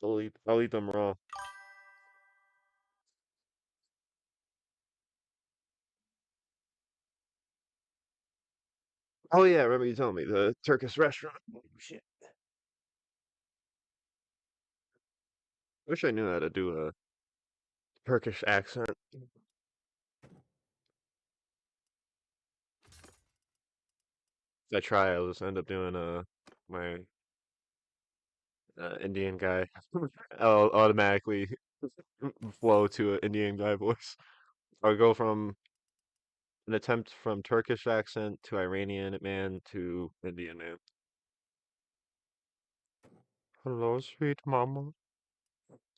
I'll eat them raw. Oh yeah, remember you telling me the Turkish restaurant? Oh, shit. Wish I knew how to do a Turkish accent. If I try, I'll just end up doing my Indian guy. I'll automatically flow to an Indian guy voice. I'll go from an attempt from Turkish accent to Iranian man to Indian man. Hello, sweet mama.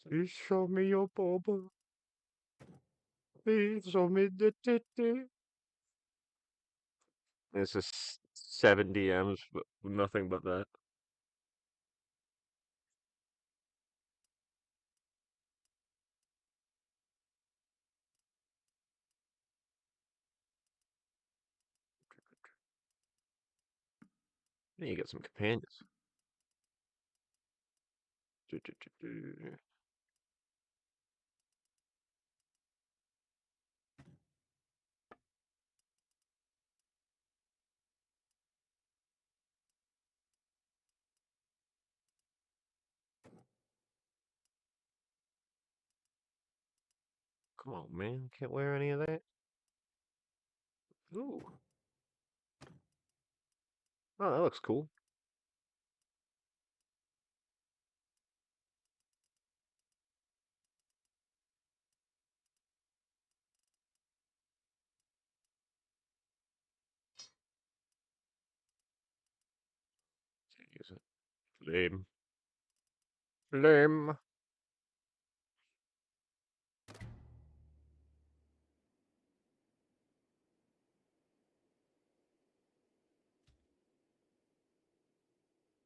Please show me your boba. Please show me the titty. It's just 7 DMs, but nothing but that. Then you get some companions. Do, do, do, do. Come on, man. Can't wear any of that. Ooh. Oh, that looks cool. Can't use it. Lame. Lame.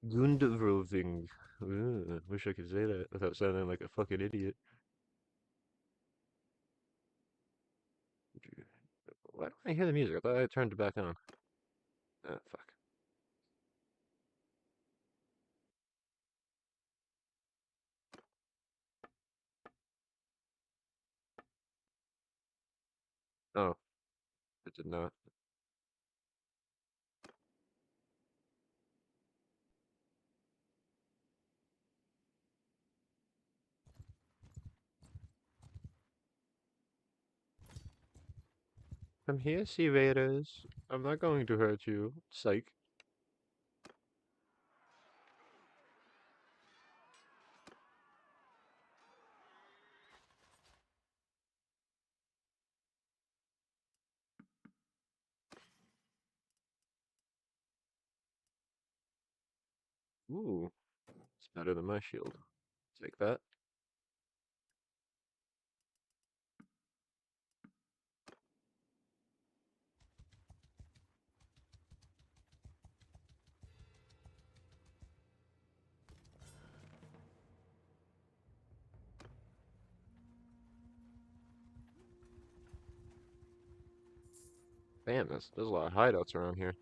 Gundavroving. Wish I could say that without sounding like a fucking idiot. Why don't I hear the music? I thought I turned it back on. Ah, fuck. Oh, it did not. I'm here, sea raiders. I'm not going to hurt you. Psych. Ooh, it's better than my shield. Take that. Damn, there's a lot of hideouts around here.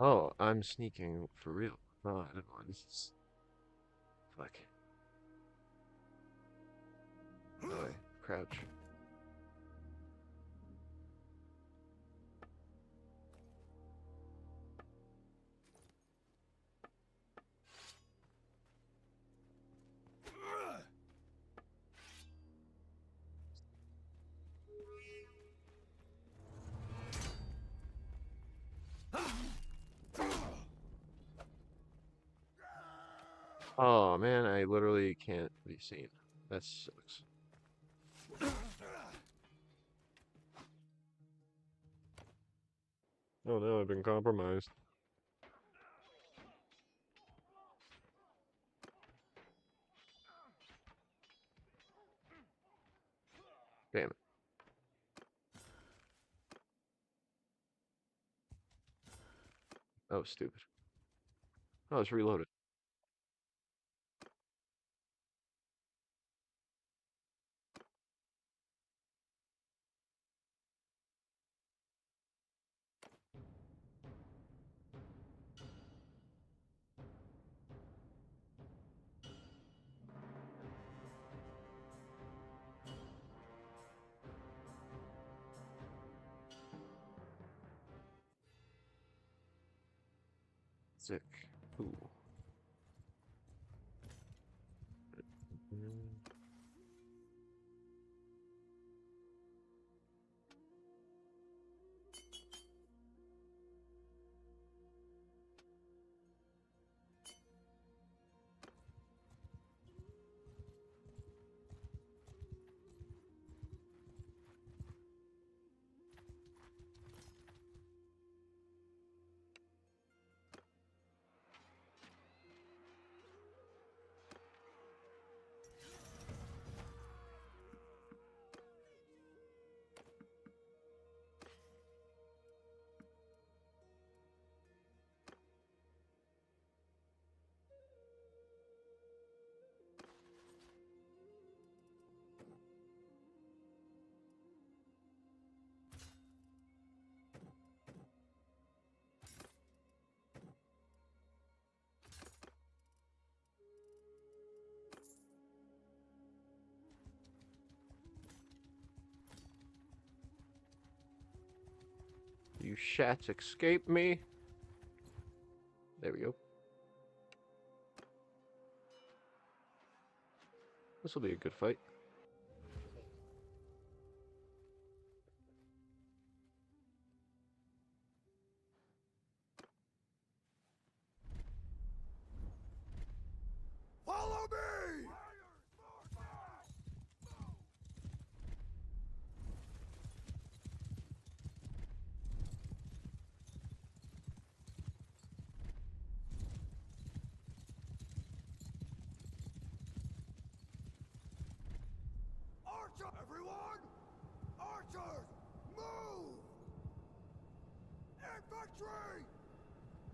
Oh, I'm sneaking for real. Oh, I don't know. This is fuck. Oh, wait. Crouch. Oh man, I literally can't be seen. That sucks. Oh no, I've been compromised. Damn it. Oh, stupid. Oh, it's reloaded. Sick. Ooh. Mm. You shats escape me. There we go. This will be a good fight. Follow me! Archer! Everyone! Archers! Move! Infantry!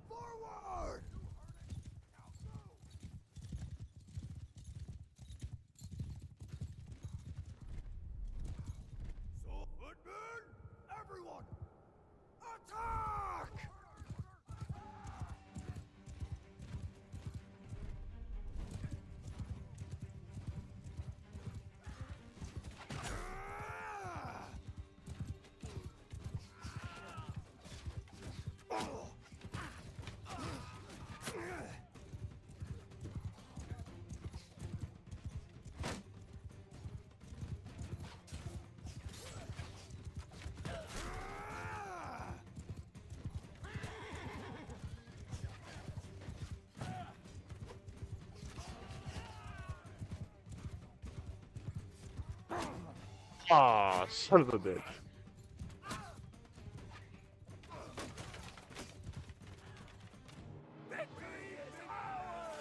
Forward! So, footmen! Everyone! Attack! Ah, son of a bitch. Victory is ours!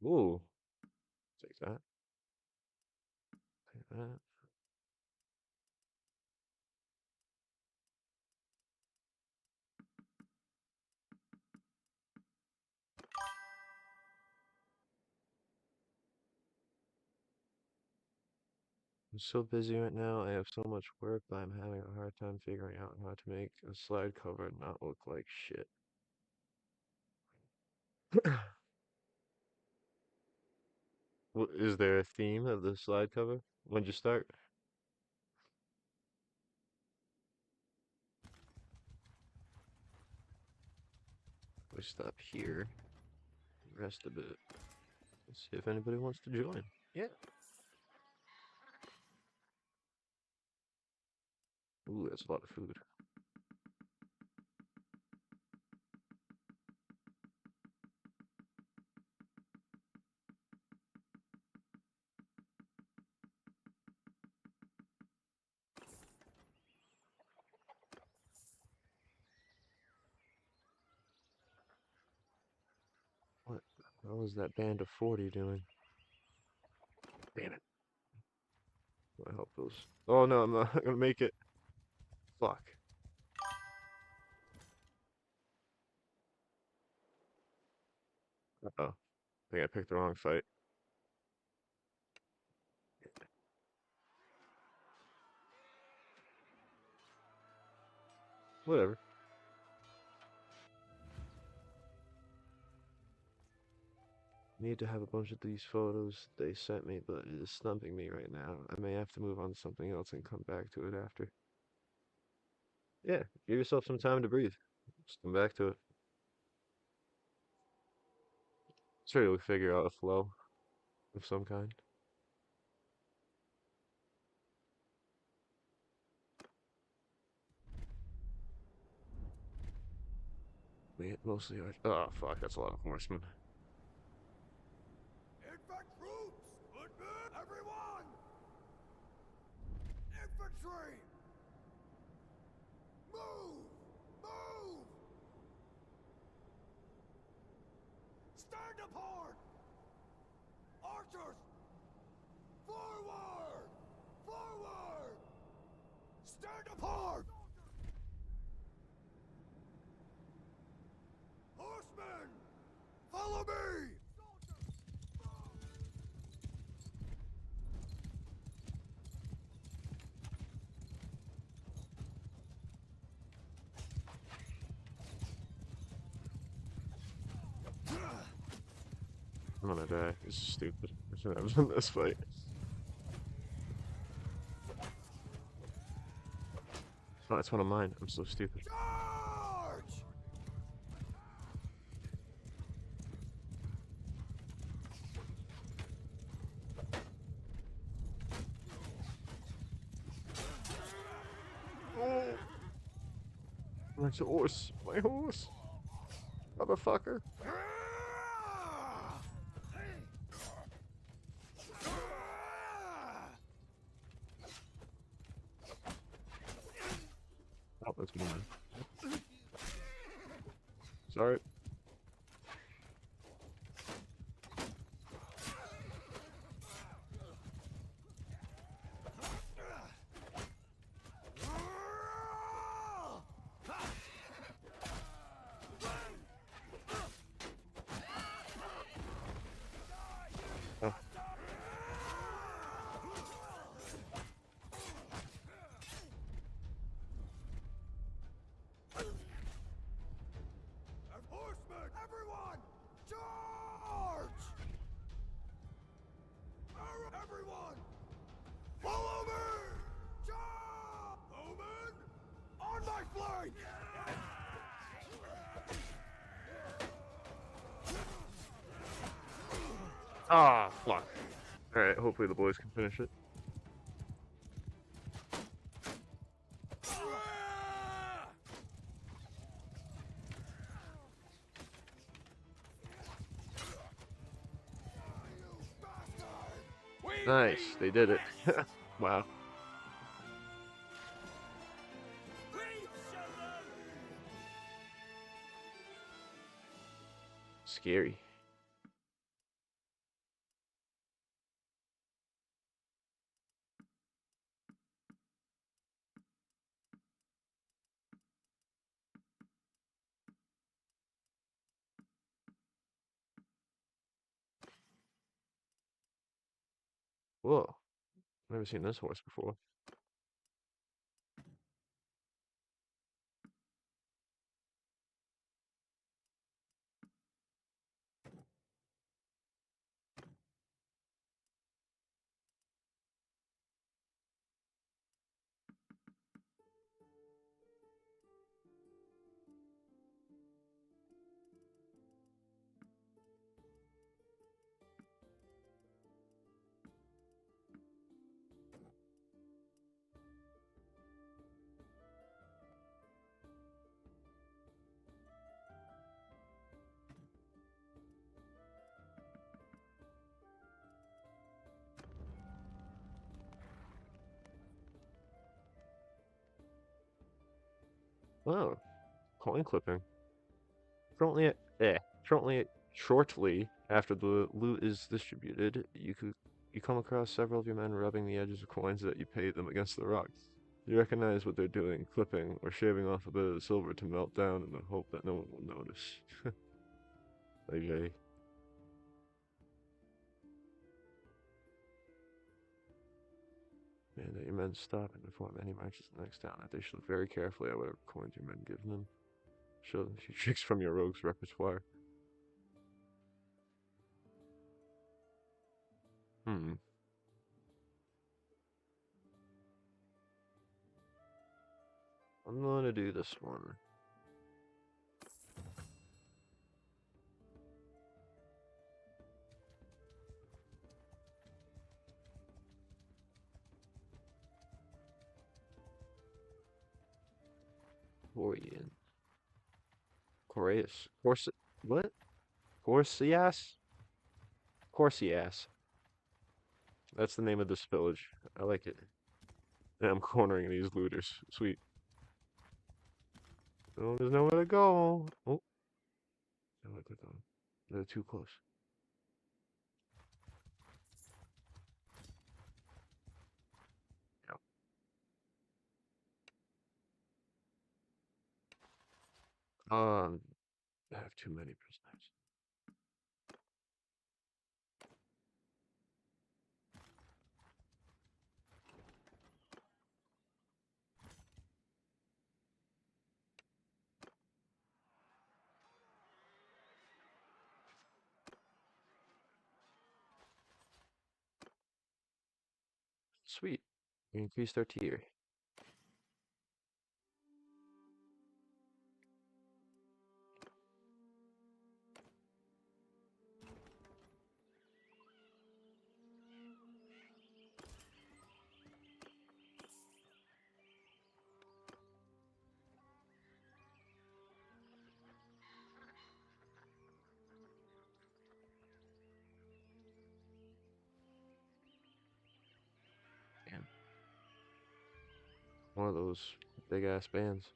Ooh, take that. Take that. I'm so busy right now. I have so much work, but I'm having a hard time figuring out how to make a slide cover not look like shit. Is there a theme of the slide cover? When'd you start? We stop here, rest a bit. Let's see if anybody wants to join. Yeah. Ooh, that's a lot of food. What the hell is that band of 40 doing? Damn it. I help those. Oh no, I'm not gonna make it. Fuck. Uh-oh. I think I picked the wrong fight. Whatever. Need to have a bunch of these photos they sent me, but it is stumping me right now. I may have to move on to something else and come back to it after. Yeah, give yourself some time to breathe. Just come back to it. Sure, you'll figure out a flow of some kind. Mostly art. Oh, fuck, that's a lot of horsemen. Infant troops! Footmen! Everyone! Infantry! Move! Move! Stand apart! Archers! Forward! Forward! Stand apart! Horsemen! Follow me! I'm gonna die. This is stupid. I should have done this fight. Oh, it's one of mine. I'm so stupid. Charge! Oh, my horse. My horse. Motherfucker. Oh, that's mine. Sorry. Oh, Horsemen! Everyone! Charge! Everyone! Follow me! Charge! Bowman! On my flank! ah, fuck. Alright, hopefully the boys can finish it. Nice, they did it. Wow, Please, children! scary. Whoa, never seen this horse before. Oh, coin clipping. Shortly, shortly, shortly after the loot is distributed, you come across several of your men rubbing the edges of coins that you paid them against the rocks. You recognize what they're doing, clipping or shaving off a bit of the silver to melt down in the hope that no one will notice. Okay. Man, that your men stop and perform any marches in the next town, that they should look very carefully at whatever coins your men give them. Show them a few tricks from your rogue's repertoire. Hmm. I'm gonna do this one. Corian. Coreus. Corsi. What? Corsias? Corsias. That's the name of this village. I like it. And I'm cornering these looters. Sweet. Oh, there's nowhere to go. Oh, nowhere to go. They're too close. Yeah. I have too many prisoners. Sweet. We increased our tier. Damn. One of those big ass bands.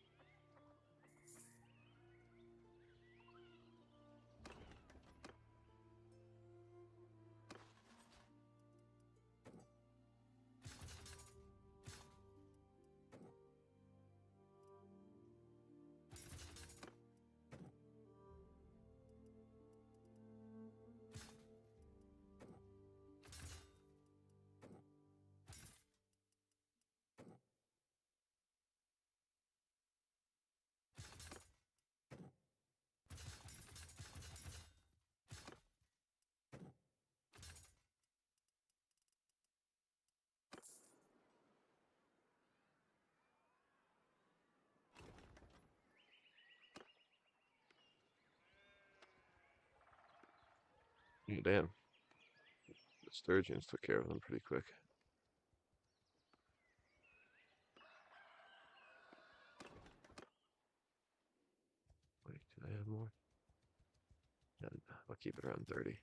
Oh, damn. The Sturgeons took care of them pretty quick. Wait, do I have more? Yeah, I'll keep it around 30.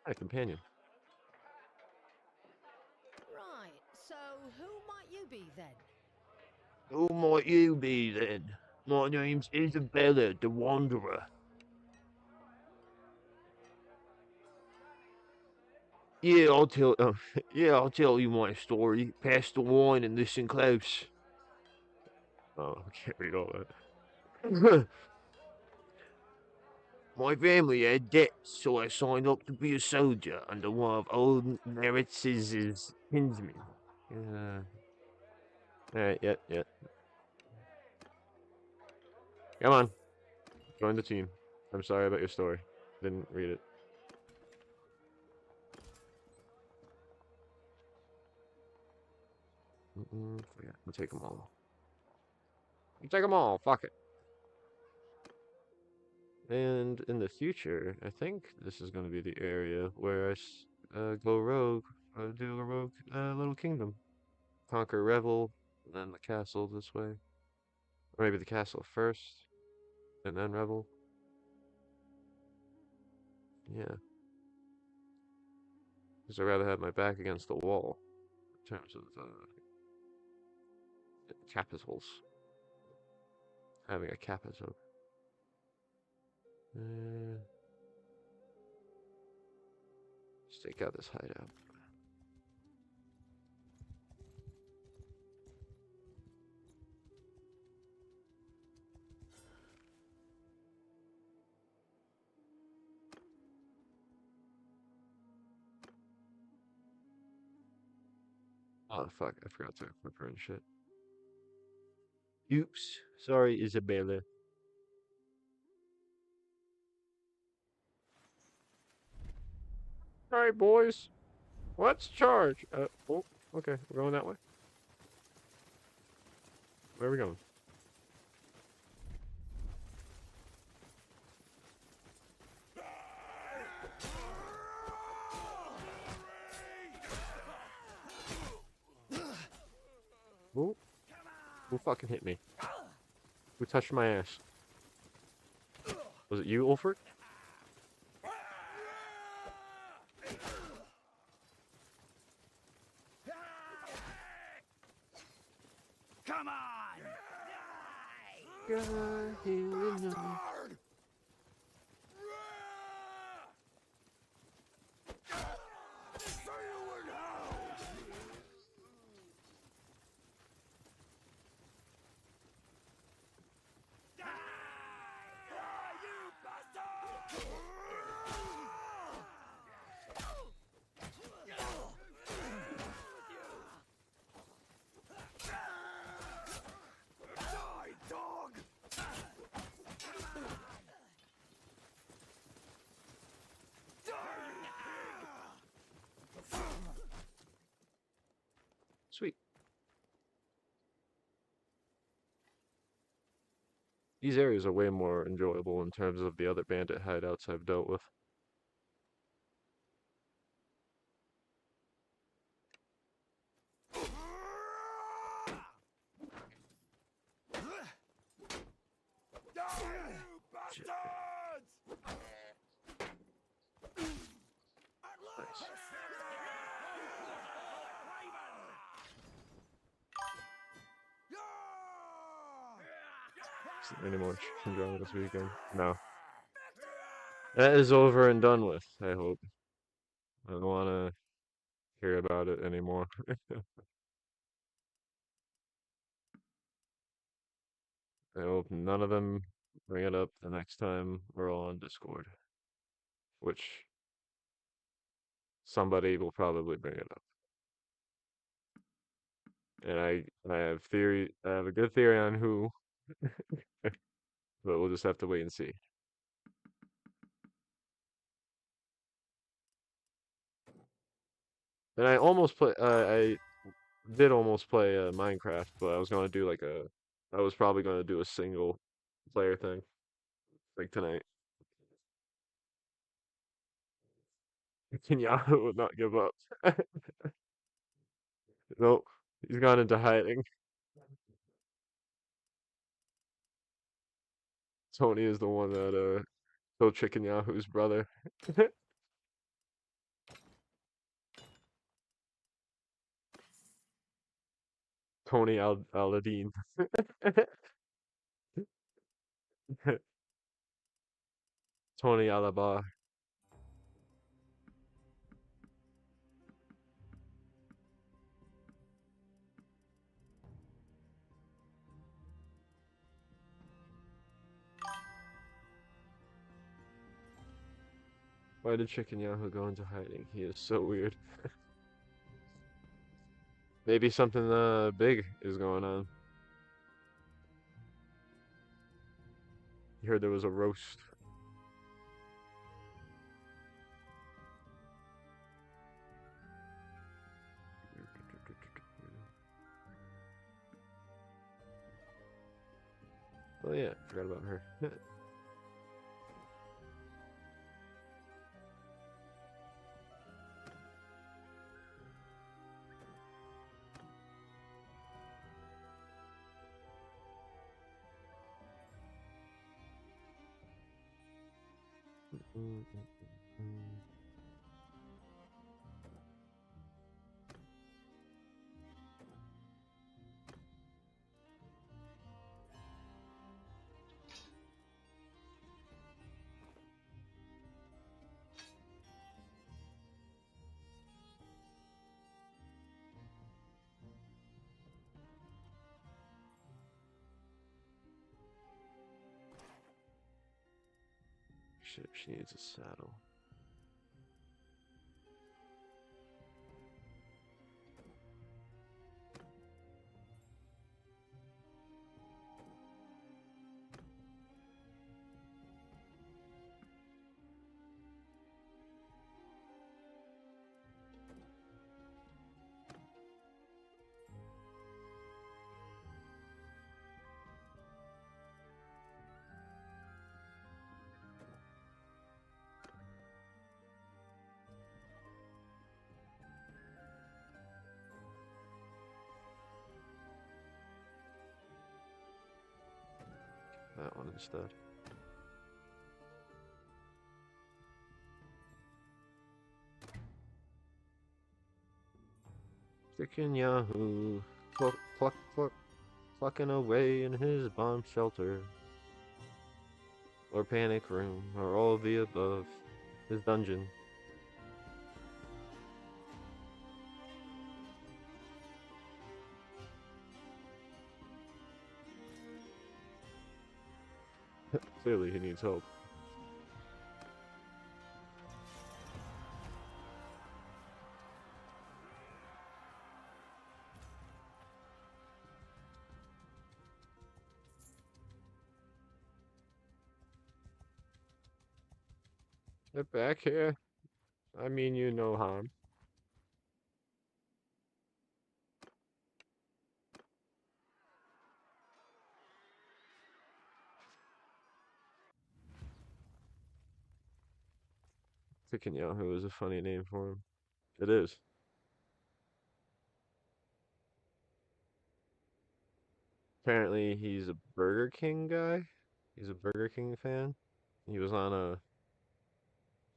A companion. Right, so who might you be then? Who might you be then? My name's Isabella the Wanderer. Yeah, I'll tell. Yeah, I'll tell you my story. Pass the wine and listen close. Oh, I can't read all that. My family had debts, so I signed up to be a soldier under one of old Maritz's kinsmen. Alright, yeah. Come on, join the team. I'm sorry about your story. Didn't read it. Yeah, we'll take them all. We'll take them all. Fuck it. And in the future, I think this is going to be the area where I go rogue, do a rogue little kingdom. Conquer Revel, and then the castle this way. Or maybe the castle first, and then Revel. Yeah, because I'd rather have my back against the wall in terms of capitals. Having a capital. Uh, let's take out this hideout. Oh fuck, I forgot to equip her and shit. Oops, sorry Isabella. Alright boys, let's charge. Oh, okay, we're going that way. Where are we going? Who? Who fucking hit me? Who touched my ass? Was it you, Ulfric? Come on! God, you know. Bastard! See you in hell! You bastard! Die, dog! Sweet. These areas are way more enjoyable in terms of the other bandit hideouts I've dealt with. Die, you Shit. bastards! At Nice. last! Is there any more chicken drama this weekend? No. That is over and done with, I hope. I don't want to hear about it anymore. I hope none of them bring it up the next time we're all on Discord, which somebody will probably bring it up. And I have a good theory on who, but we'll just have to wait and see. And I did almost play Minecraft, but I was gonna do I was probably gonna do a single player thing, like tonight. Kenyatta would not give up. Nope, he's gone into hiding. Tony is the one that killed Chicken Yahoo's brother. Tony Aladdin. Tony Alaba. Why did Chicken Yahoo go into hiding? He is so weird. Maybe something big is going on. You heard there was a roast. Oh yeah, forgot about her. Shit, she needs a saddle. That one instead. Chicken Yahoo, cluck, cluck, cluck, clucking away in his bomb shelter, or panic room, or all of the above. His dungeon. Clearly, he needs help. Get back here. I mean you no harm. Chicken Yahoo is a funny name for him. It is. Apparently, he's a Burger King guy. He's a Burger King fan. He was on a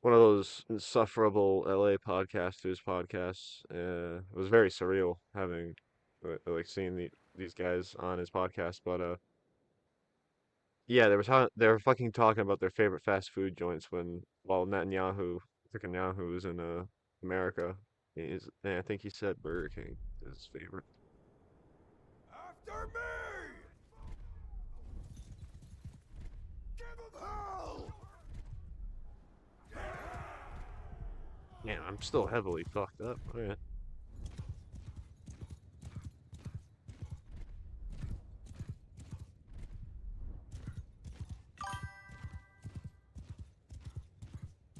one of those insufferable LA podcasters podcasts. It was very surreal having like seeing these guys on his podcast. But yeah, they were fucking talking about their favorite fast food joints when while Netanyahu was in America. And I think he said Burger King is his favorite. After me! Give him hell! Man, I'm still heavily fucked up. Alright.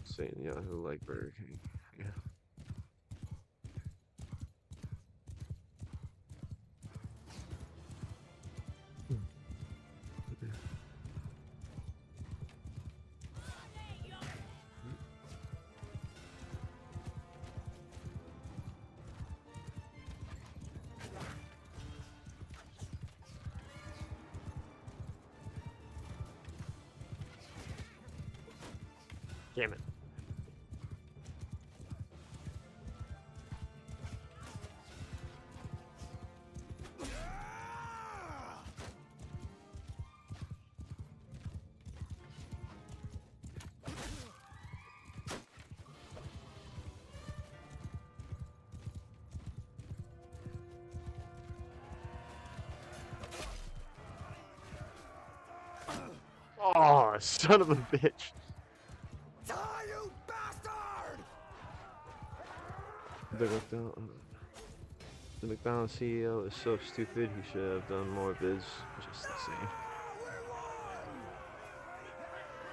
Saying Yahoo like Burger King. Yeah. Damn it. son of a bitch. Die, you bastard! The McDonald's, the McDonald's CEO is so stupid. He should have done more vids. Just insane.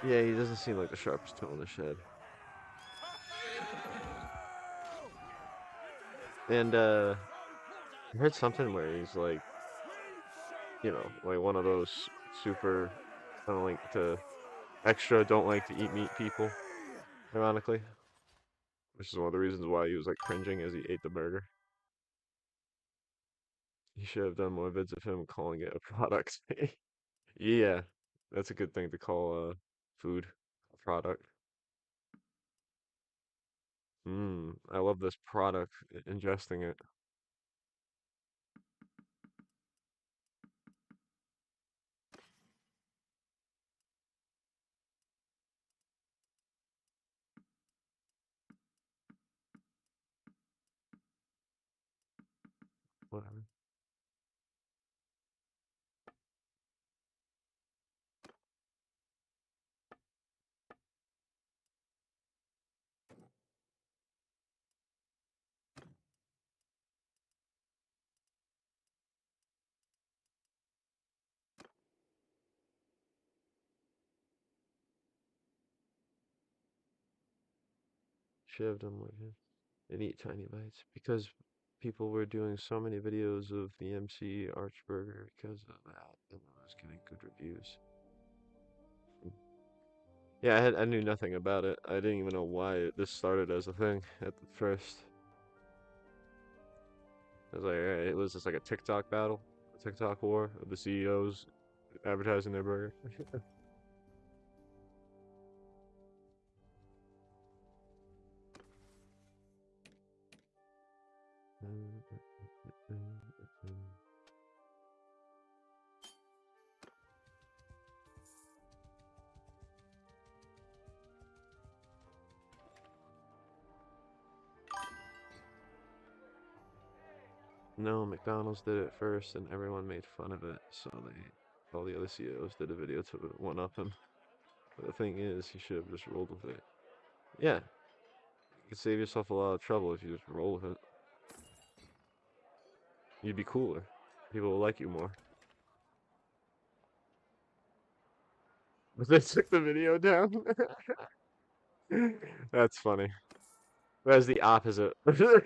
Yeah, he doesn't seem like the sharpest tool in the shed. And I heard something where he's like, like one of those super, I don't like to extra don't like to eat meat people. Ironically, which is one of the reasons why he was like cringing as he ate the burger. He should have done more vids of him calling it a product. Yeah, that's a good thing to call food a product. I love this product. Ingesting it. Whatever. Should have done more vids and eat tiny bites because people were doing so many videos of the MC Archburger because of that, and I was getting good reviews. Yeah, I knew nothing about it. I didn't even know why this started as a thing at the first. I was like, alright, it was just like a TikTok battle, a TikTok war of the CEOs advertising their burger. No, McDonald's did it first, and everyone made fun of it, so all the other CEOs did a video to one up him. But the thing is, he should have just rolled with it. Yeah, you could save yourself a lot of trouble if you just roll with it. You'd be cooler. People will like you more. But they took the video down. That's funny. That's the opposite.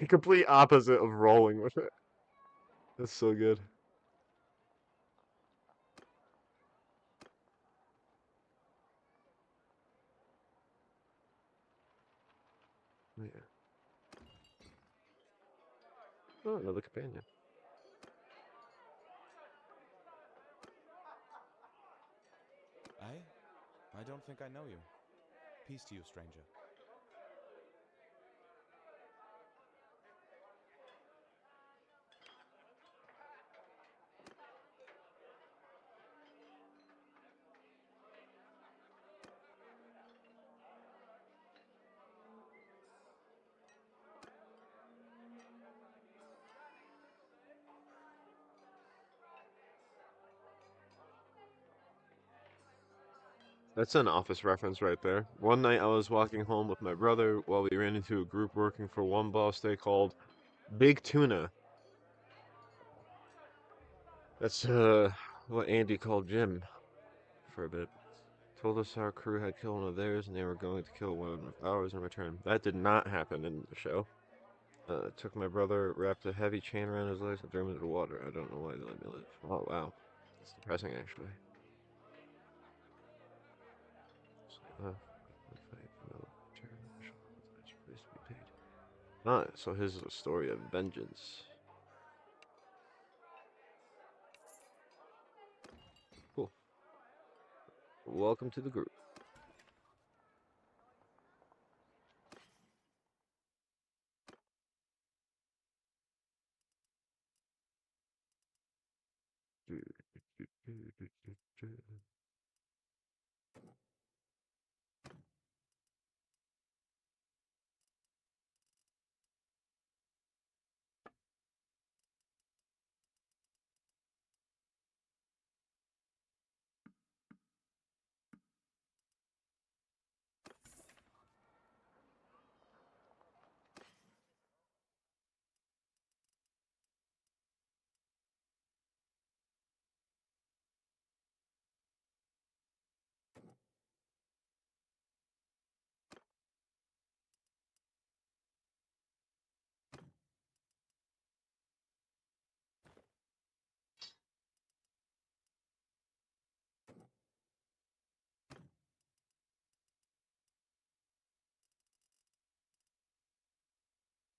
Complete opposite of rolling with it. That's so good. Yeah. Oh, another companion. I don't think I know you. Peace to you, stranger. That's an office reference right there. One night I was walking home with my brother while we ran into a group working for one boss they called Big Tuna. That's what Andy called Jim for a bit. Told us our crew had killed one of theirs and they were going to kill one of ours in return. That did not happen in the show. Took my brother, wrapped a heavy chain around his legs, and threw him into the water. I don't know why they let me live. Oh wow, that's depressing actually. Fight, no, place to be paid. Ah, so his is a story of vengeance. Cool. Welcome to the group.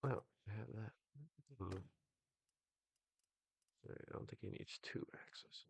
Oh, I have that. Mm. I don't think he needs two axes.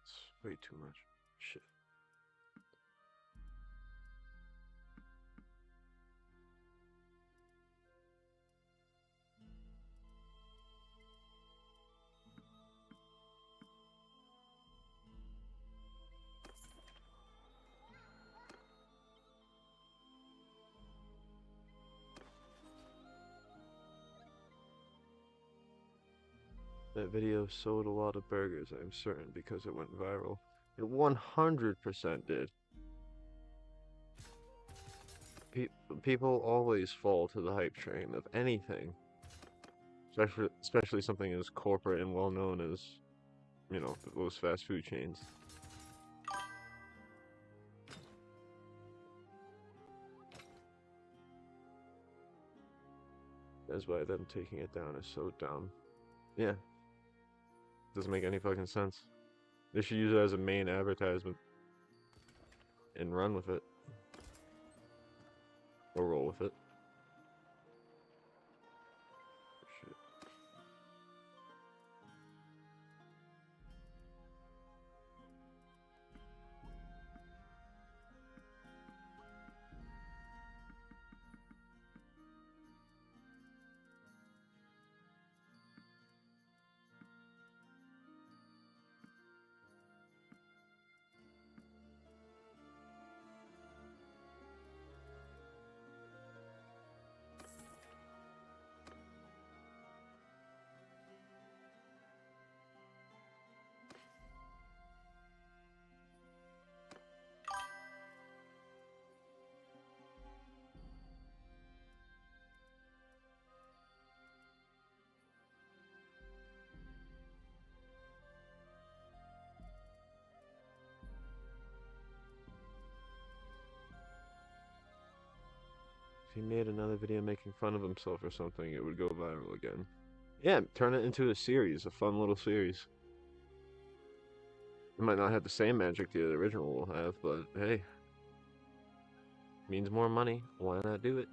It's way too much. Shit. That video sold a lot of burgers, I'm certain, because it went viral. It 100% did. Pe People always fall to the hype train of anything, especially something as corporate and well known as, you know, those fast food chains. That's why them taking it down is so dumb. Yeah, doesn't make any fucking sense. They should use it as a main advertisement and run with it or roll with it. Shit. If he made another video making fun of himself or something, it would go viral again. Yeah, turn it into a series, a fun little series. It might not have the same magic the original will have, but hey, means more money. Why not do it?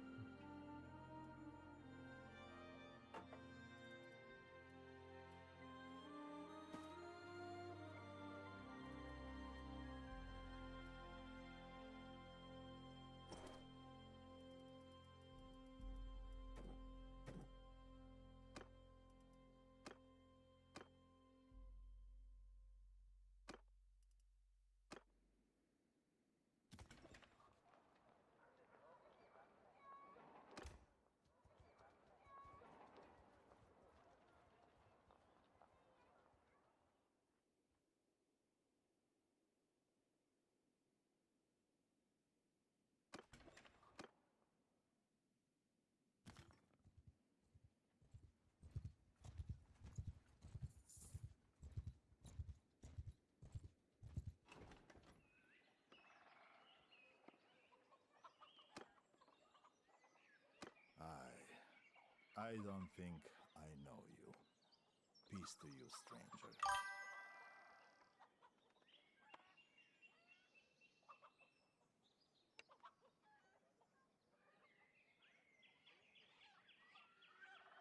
I don't think I know you. Peace to you, stranger.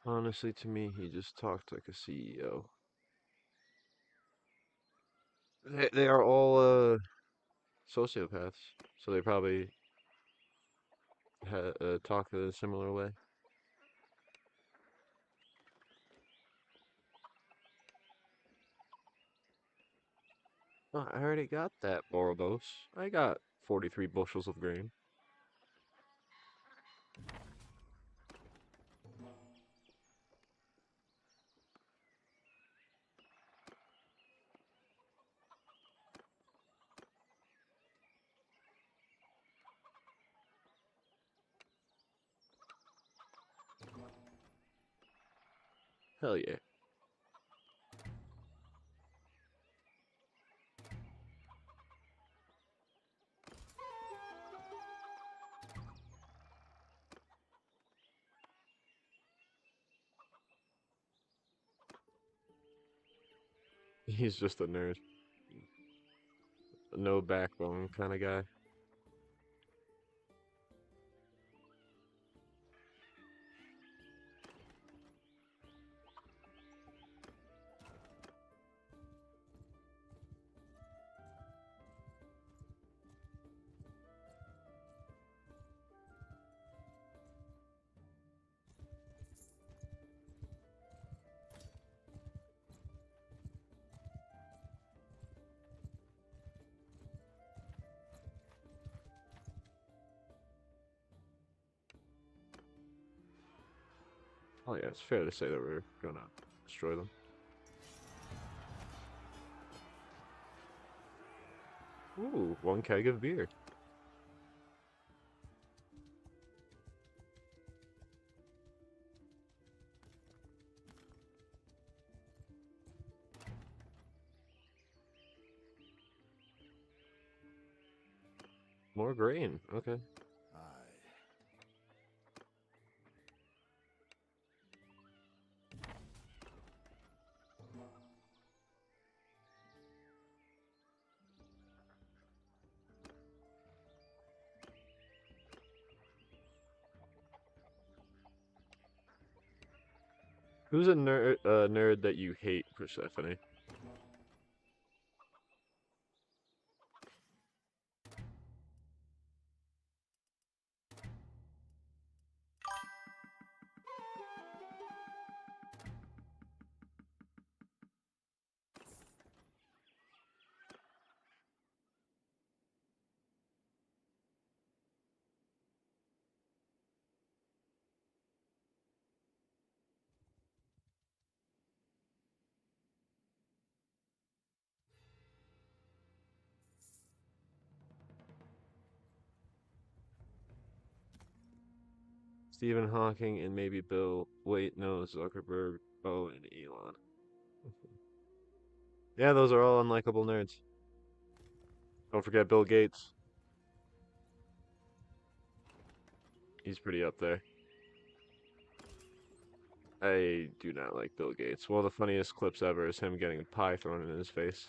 Honestly, to me, he just talked like a CEO. They are all sociopaths, so they probably talk a similar way. Oh, I already got that, Boros. I got 43 bushels of grain. Hell yeah. He's just a nerd. No backbone kind of guy. Oh yeah, it's fair to say that we're gonna destroy them. Ooh, one keg of beer. More grain. Okay. Aye. Who's a nerd that you hate, Persephone? Stephen Hawking and maybe Bill. Wait, no, Zuckerberg. Oh, and Elon. Yeah, those are all unlikable nerds. Don't forget Bill Gates. He's pretty up there. I do not like Bill Gates. One of the funniest clips ever is him getting a pie thrown in his face.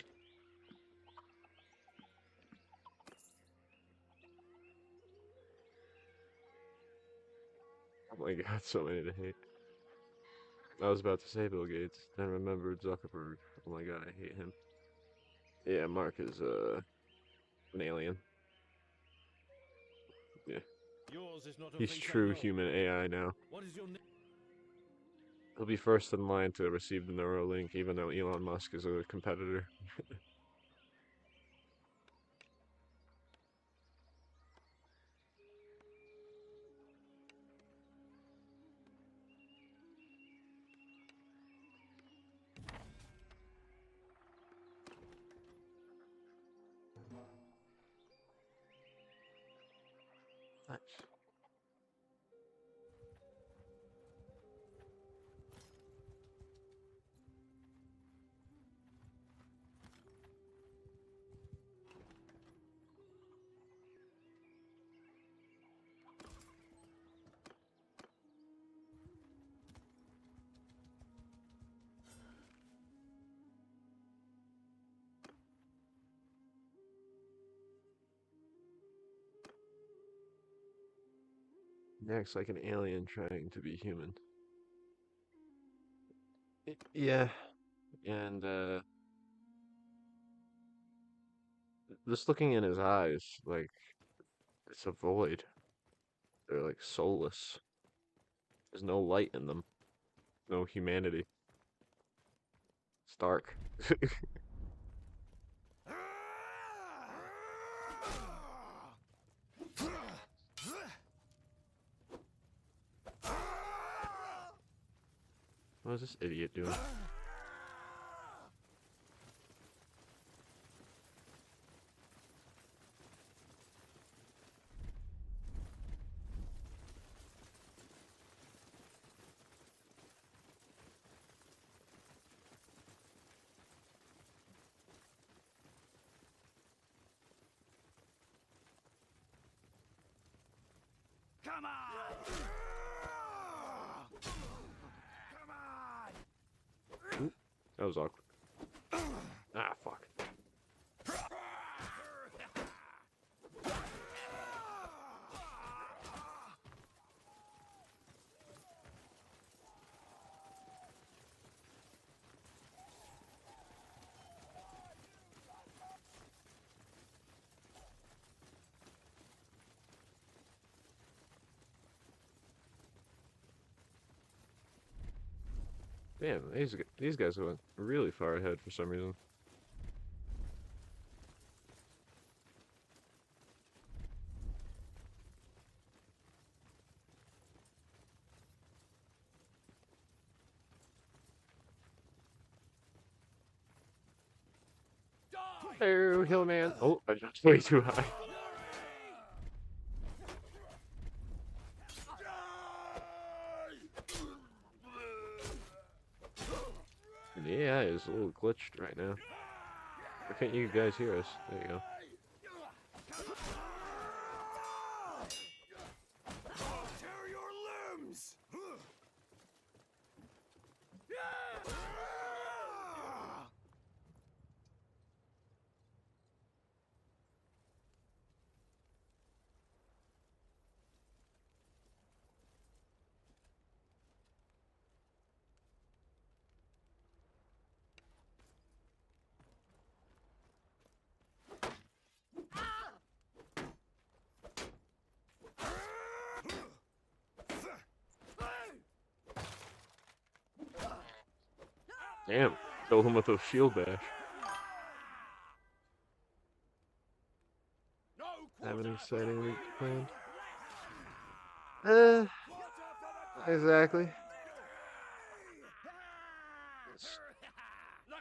Oh my god, so many to hate. I was about to say Bill Gates, then remembered Zuckerberg. Oh my god, I hate him. Yeah, Mark is an alien. Yeah. Yours is not a He's face I true know. human AI now. What is your name? He'll be first in line to receive the Neuralink, even though Elon Musk is a competitor. Nice. Next, like an alien trying to be human. Yeah, and just looking in his eyes, like it's a void. They're like soulless. There's no light in them, no humanity. It's dark. What is this idiot doing? Come on! Come on! Oop, that was awkward. Ah, fuck. Damn, these guys went really far ahead for some reason. Oh, hill man. Oh, I jumped way too high. Yeah, it's a little glitched right now. Why can't you guys hear us? There you go. Tear your limbs! Damn, killed him with a shield bash. Have an exciting week planned? Uh, exactly.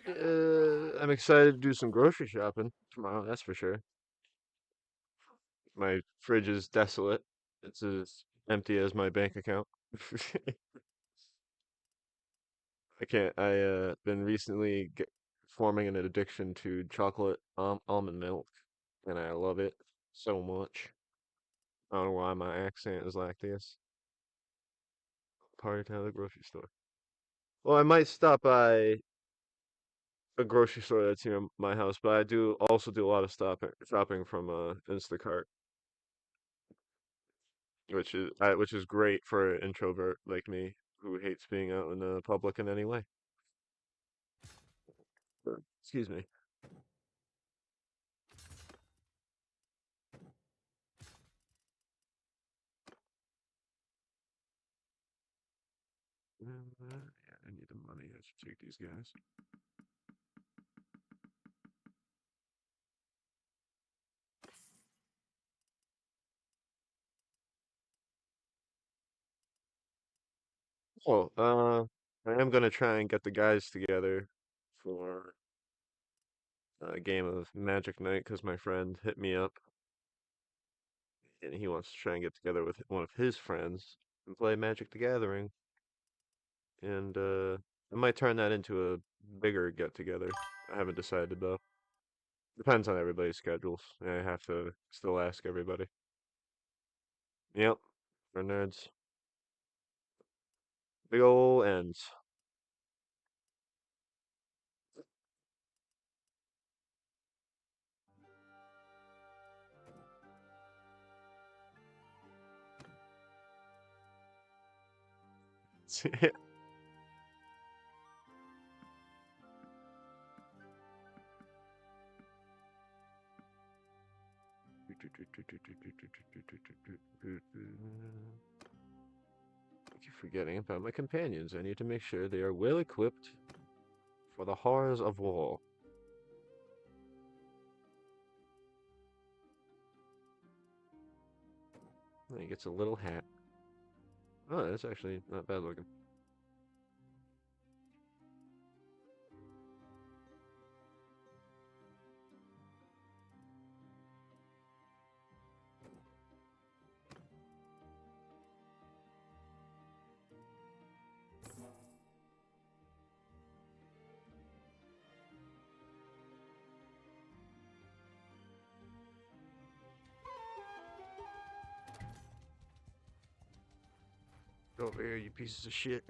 I'm excited to do some grocery shopping tomorrow, that's for sure. My fridge is desolate. It's as empty as my bank account. I can't. Been recently forming an addiction to chocolate almond milk, and I love it so much. I don't know why my accent is like this. Party time at the grocery store. Well, I might stop by a grocery store that's near my house, but I do also do a lot of shopping from Instacart, which is great for an introvert like me who hates being out in the public in any way. Excuse me. Yeah, I need the money. I should take these guys. Well, I am gonna try and get the guys together for a game of Magic Night because my friend hit me up and he wants to try and get together with one of his friends and play Magic the Gathering. And I might turn that into a bigger get together. I haven't decided though. Depends on everybody's schedules. I have to still ask everybody. Yep, for nerds. Big ol' ends. I keep forgetting about my companions. I need to make sure they are well equipped for the horrors of war. And he gets a little hat. Oh, that's actually not bad looking. Over here, you pieces of shit.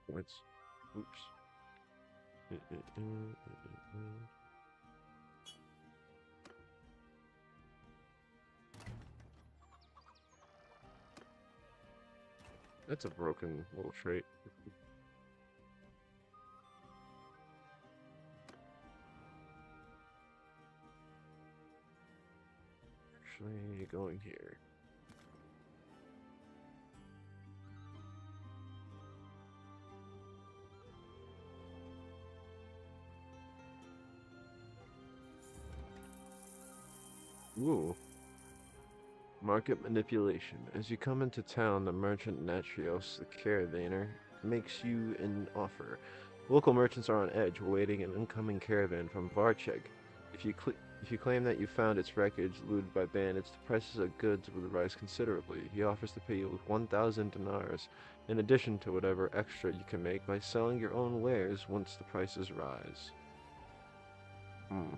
Points. Oops. That's a broken little trait. Actually, going here. Ooh. Market manipulation. As you come into town, the merchant Natrios, the caravaner, makes you an offer. Local merchants are on edge, awaiting an incoming caravan from Varcheg. If you claim that you found its wreckage looted by bandits, the prices of goods will rise considerably. He offers to pay you with 1,000 dinars, in addition to whatever extra you can make by selling your own wares once the prices rise. Hmm.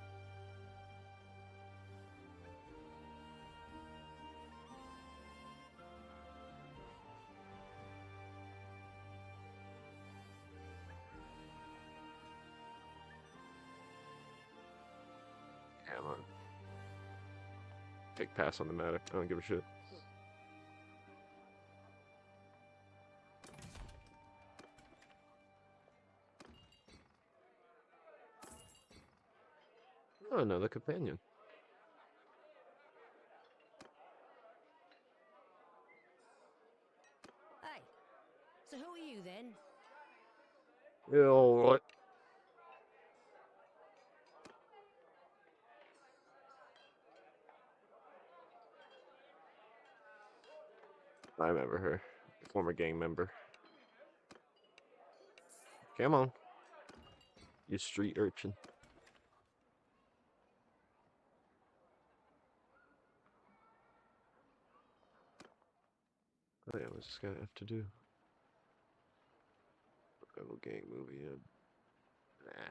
Come on. Take pass on the matter. I don't give a shit. Oh, another companion. Hey, so who are you then? Yeah, alright. I remember her. Former gang member. Come on. You street urchin. Oh yeah, what's this guy have to do? Rebel gang movie, yeah. Nah.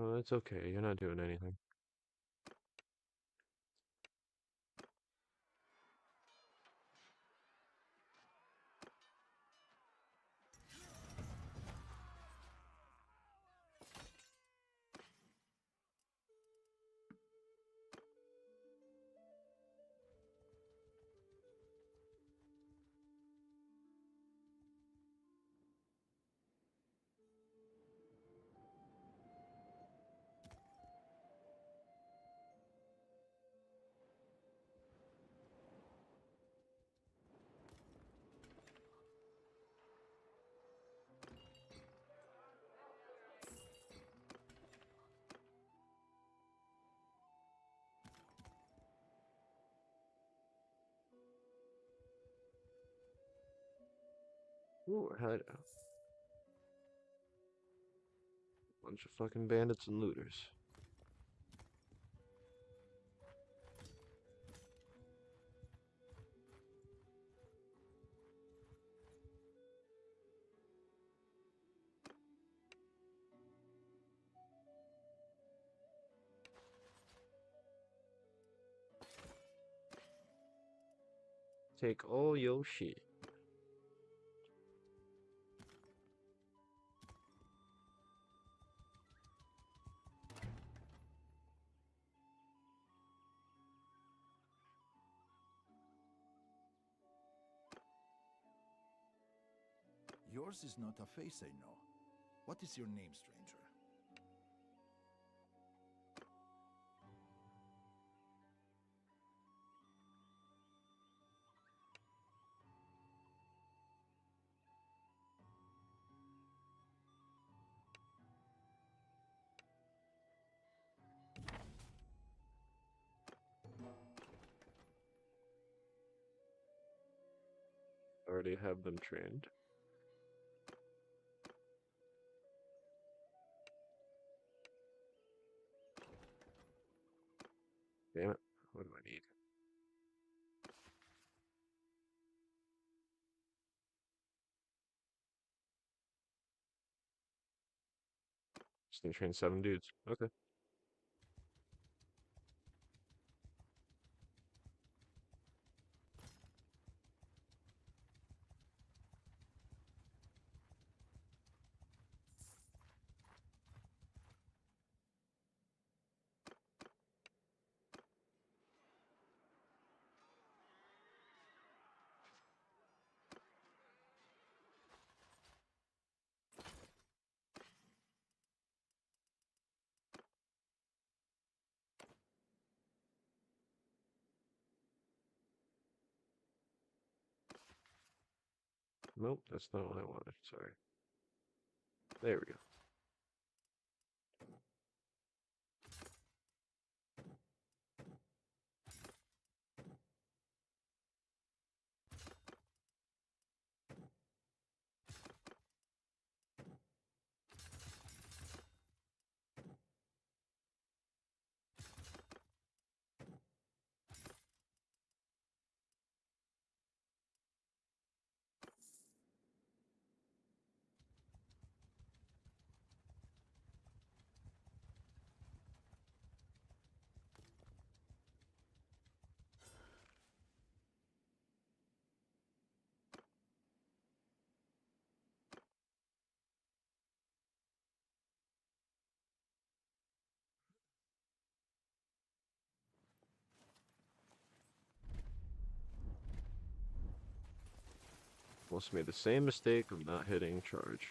Oh, it's okay. You're not doing anything. Ooh, I had a bunch of fucking bandits and looters. Take all your shit. Yours is not a face I know. What is your name, stranger? Already have them trained. Damn it. What do I need? Just need to train 7 dudes. Okay. Nope, that's not what I wanted. Sorry. There we go. Almost made the same mistake of not hitting charge.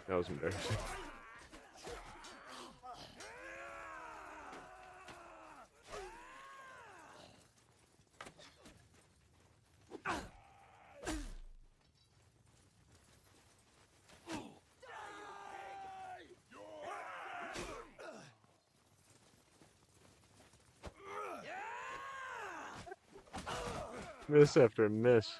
That was embarrassing. Miss after miss.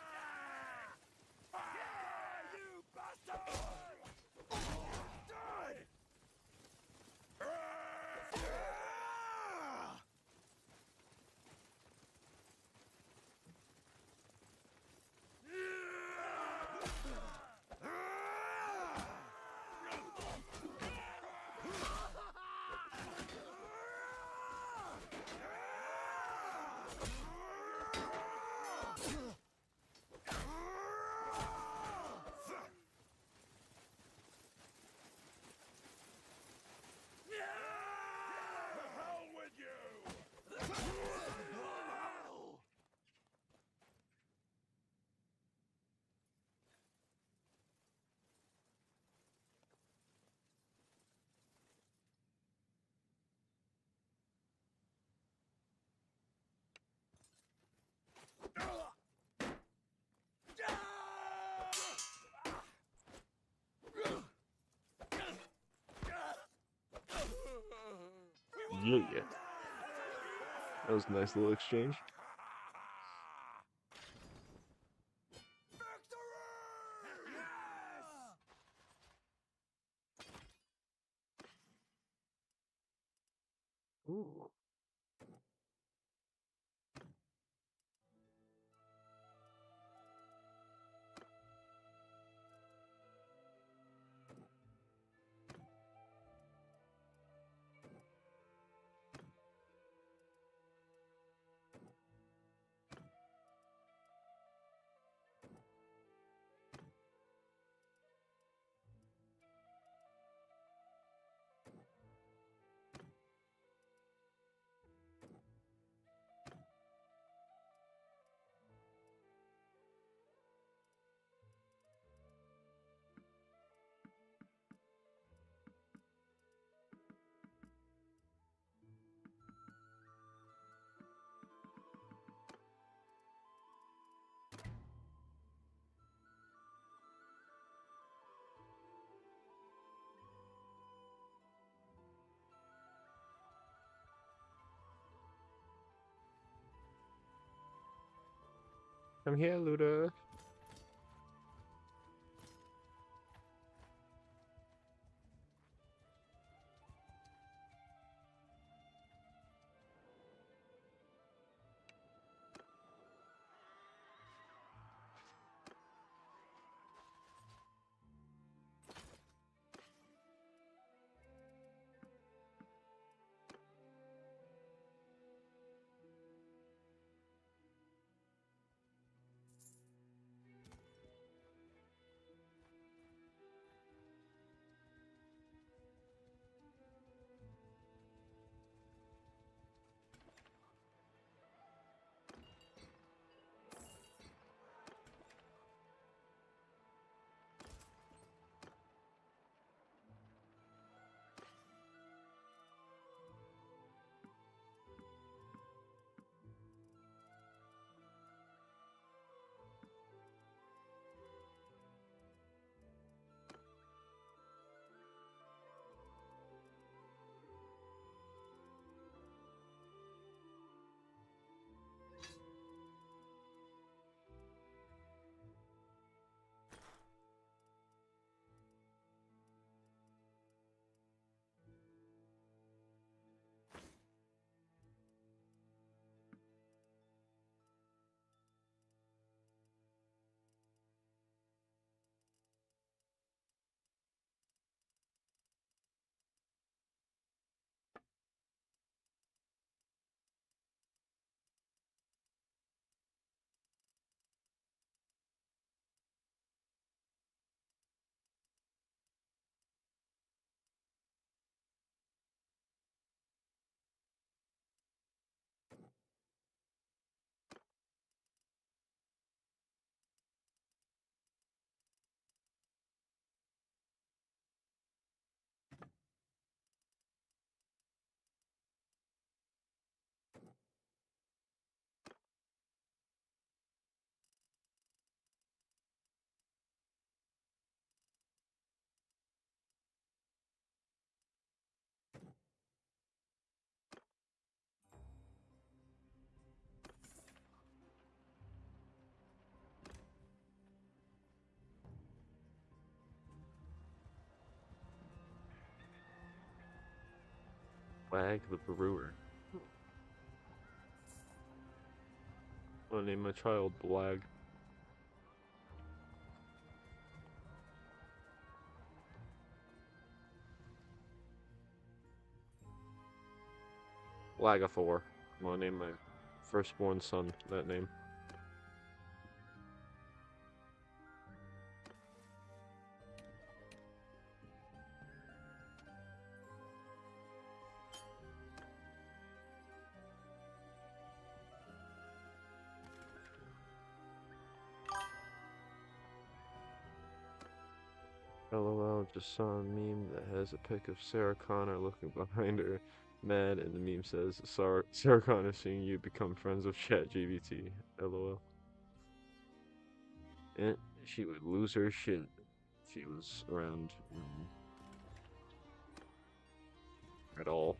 Yeah. That was a nice little exchange. Ooh. I'm here, Luda. Wag the brewer. I'll name my child Blag. Lagafor. I'm gonna name my firstborn son that name. LOL, just saw a meme that has a pic of Sarah Connor looking behind her, mad, and the meme says, Sarah Connor seeing you become friends with ChatGPT. LOL. And she would lose her shit if she was around at all.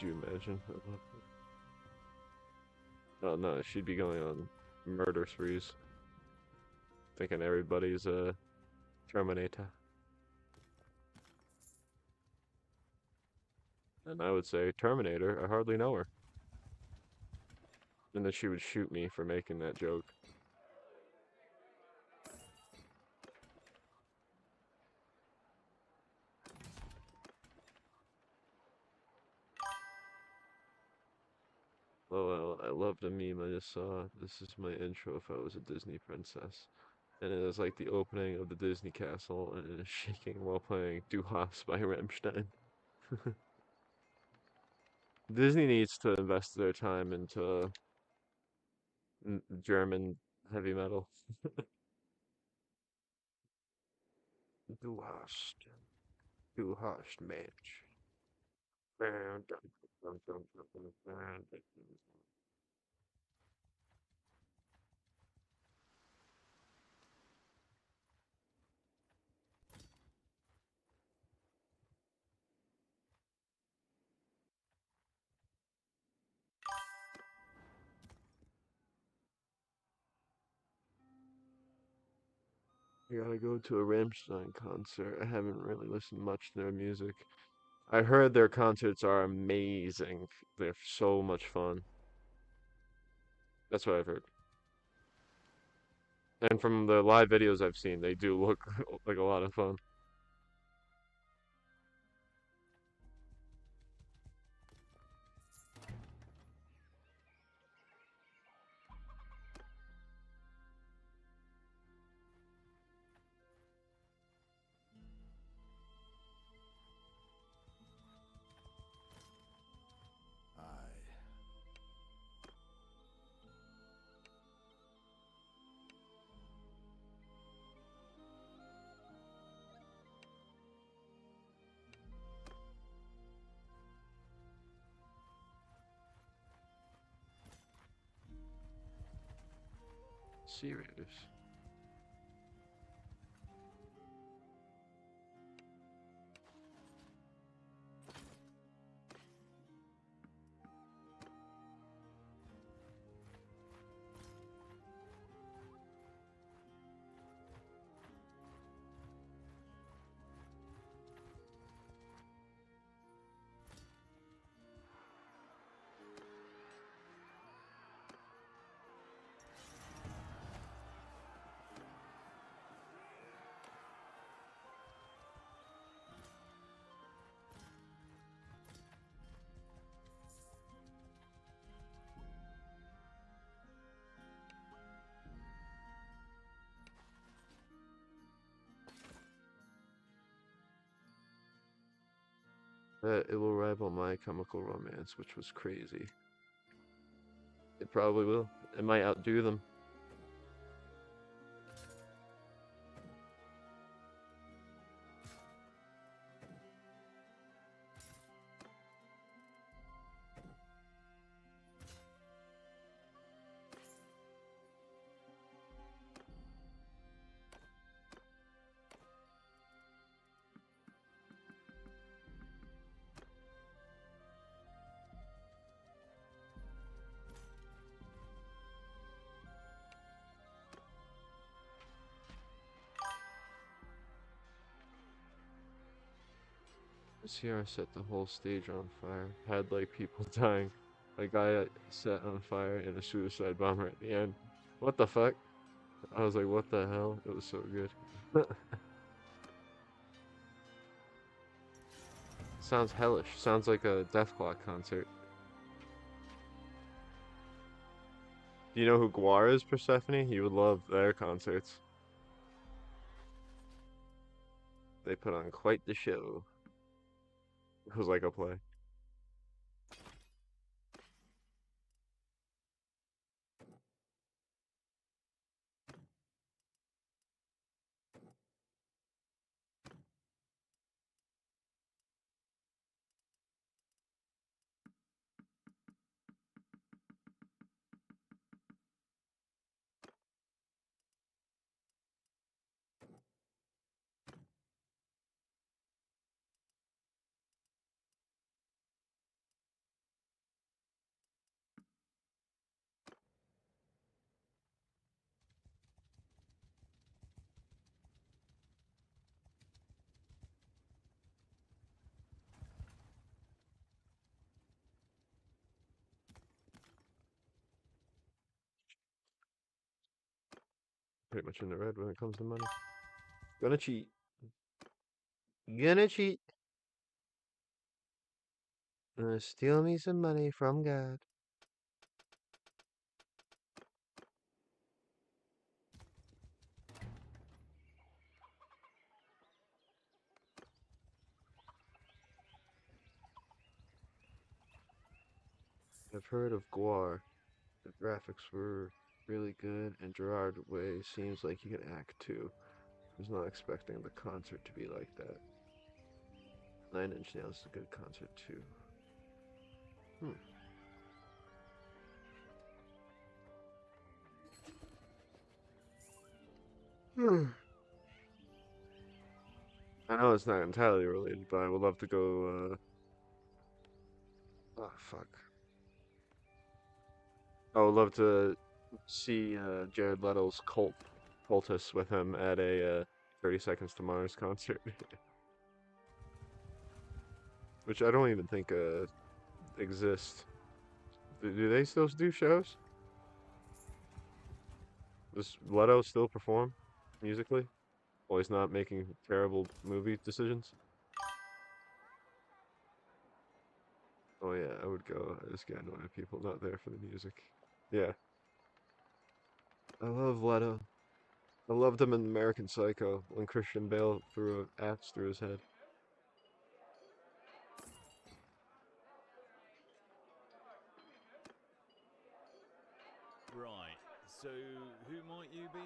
Could you imagine? Oh no, she'd be going on murder sprees, thinking everybody's a Terminator. And I would say, Terminator, I hardly know her. And then she would shoot me for making that joke. Oh, well, I love the meme I just saw. This is my intro if I was a Disney princess. And it is like the opening of the Disney castle, and it is shaking while playing Du Hast by Rammstein. Disney needs to invest their time into German heavy metal. Du Hast. Du Hast, Mensch. I gotta go to a Rammstein concert. I haven't really listened much to their music. I heard their concerts are amazing. They're so much fun. That's what I've heard. And from the live videos I've seen, they do look like a lot of fun. I. Serious. It will rival My Chemical Romance, which was crazy. It probably will. It might outdo them. This year I set the whole stage on fire. Had like people dying. A guy set on fire and a suicide bomber at the end. What the fuck? I was like, what the hell? It was so good. Sounds hellish. Sounds like a Deathclaw concert. Do you know who Guar is, Persephone? You would love their concerts. They put on quite the show. It was like a play. pretty much in the red when it comes to money. Gonna cheat. Gonna cheat. Steal me some money from God. I've heard of Guar. The graphics were really good, and Gerard Way seems like he can act too. I was not expecting the concert to be like that. Nine Inch Nails is a good concert too. Hmm. Hmm. I know it's not entirely related, but I would love to go. Oh fuck! I would love to see Jared Leto's cultists with him at a 30 Seconds to Mars concert, which I don't even think exist. Do they still do shows? Does Leto still perform musically? While he's not making terrible movie decisions? Oh yeah, I would go. I just get annoyed at people not there for the music. Yeah, I love Leto. I loved him in American Psycho when Christian Bale threw an axe through his head. Right, so who might you be?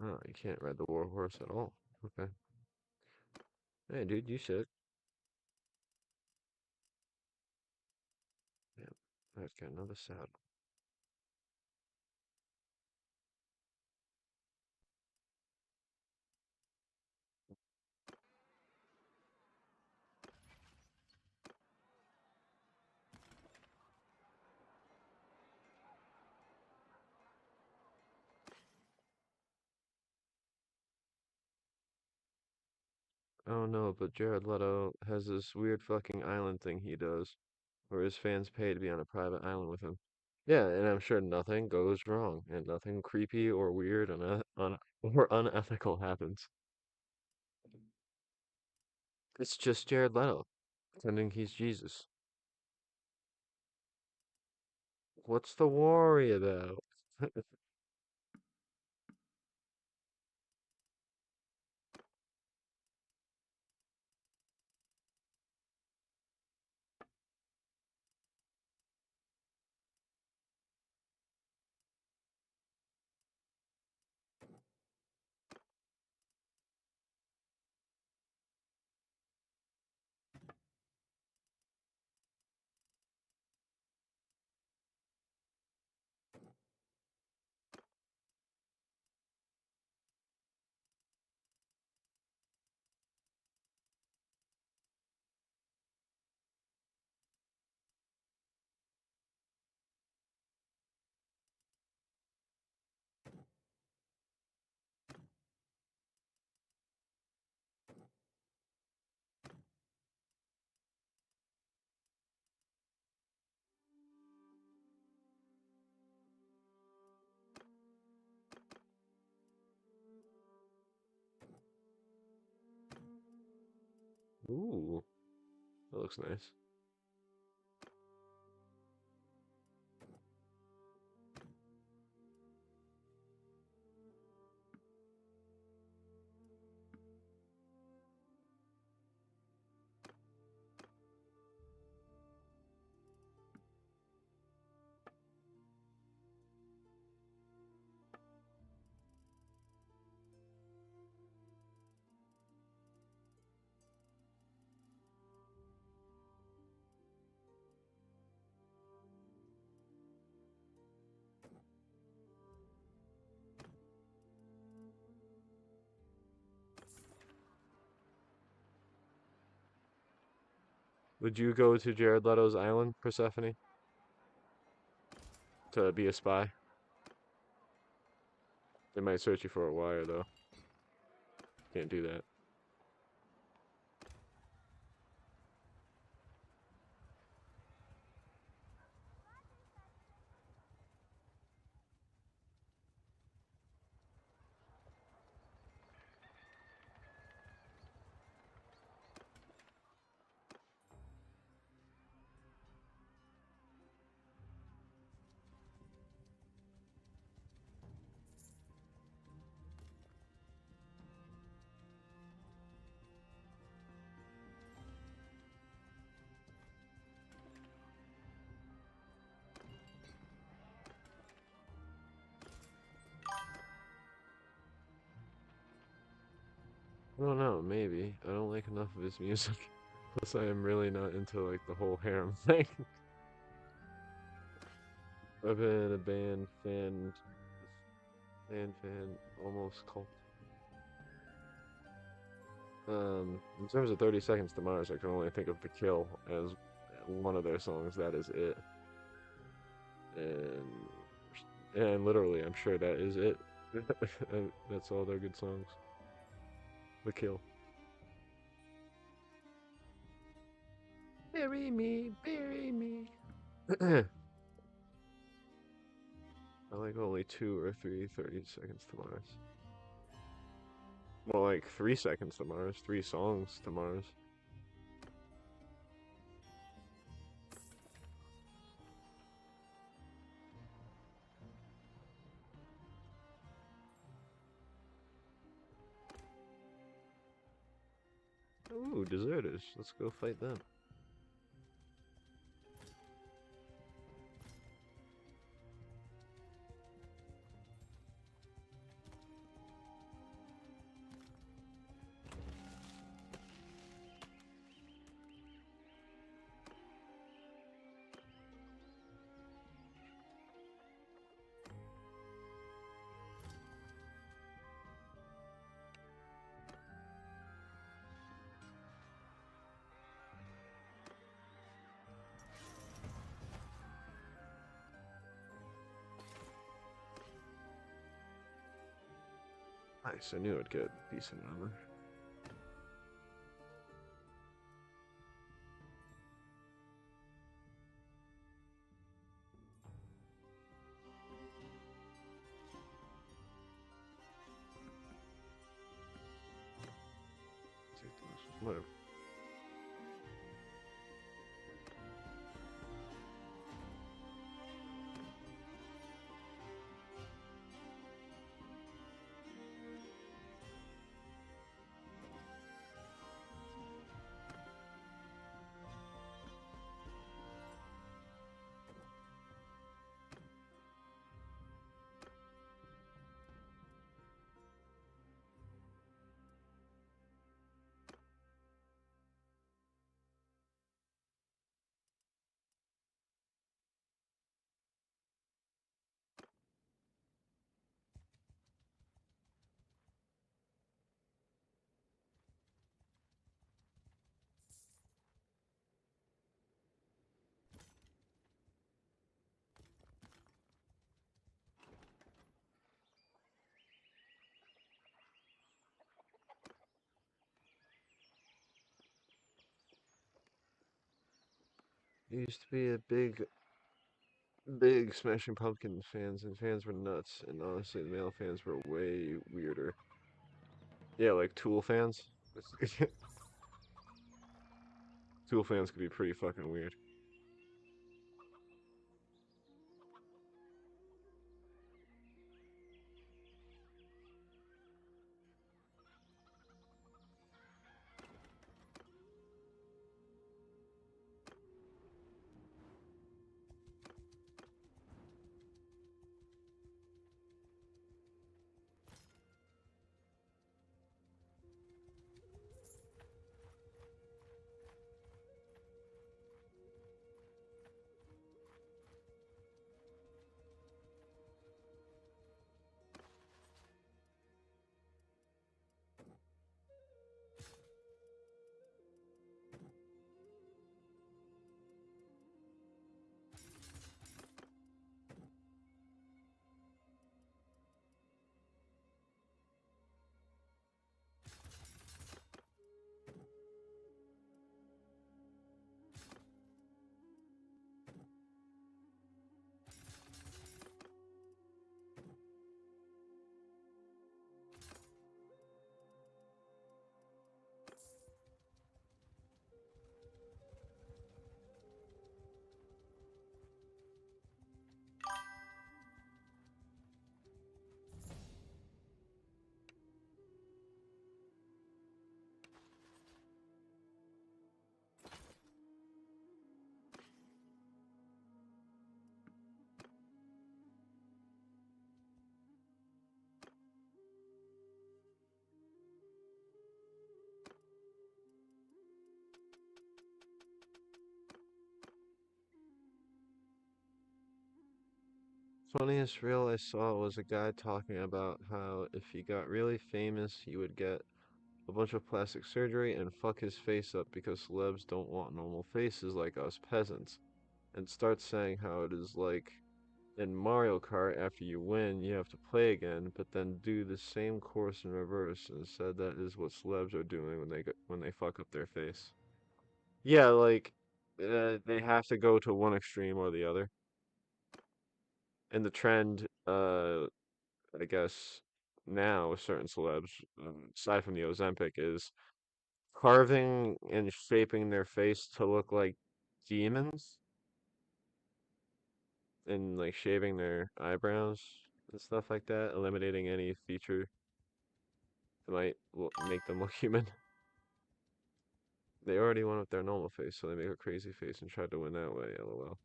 Oh, you can't ride the war horse at all. Okay. Hey, dude, you should. Yeah, I've got another saddle. I don't know, but Jared Leto has this weird fucking island thing he does, where his fans pay to be on a private island with him. Yeah, and I'm sure nothing goes wrong, and nothing creepy or weird or unethical happens. It's just Jared Leto, pretending he's Jesus. What's the worry about? Ooh, that looks nice. Would you go to Jared Leto's island, Persephone, to be a spy? They might search you for a wire, though. Can't do that. I don't know, maybe. I don't like enough of his music. Plus, I am really not into, like, the whole harem thing. I've been a fan, almost cult. In terms of 30 Seconds to Mars, I can only think of The Kill as one of their songs. That is it. And, and literally, I'm sure that is it. That's all their good songs. The Kill. Bury me, bury me. I like only 2 or 3 30 Seconds to Mars. Well, like 3 seconds to Mars, 3 songs to Mars. Ooh, deserters. Let's go fight them. Nice, I knew I'd get decent armor. Whatever. It used to be a big Smashing Pumpkins fans, and fans were nuts. And honestly, the male fans were way weirder. Yeah, like Tool fans. Tool fans could be pretty fucking weird. Funniest reel I saw was a guy talking about how if he got really famous, he would get a bunch of plastic surgery and fuck his face up because celebs don't want normal faces like us peasants. And starts saying how it is like in Mario Kart, after you win, you have to play again, but then do the same course in reverse. And said that is what celebs are doing when they fuck up their face. Yeah, like they have to go to one extreme or the other. And the trend, I guess now with certain celebs, aside from the Ozempic, is carving and shaping their face to look like demons and like shaving their eyebrows and stuff like that, eliminating any feature that might make them look human. They already went with their normal face, so they make a crazy face and try to win that way, lol.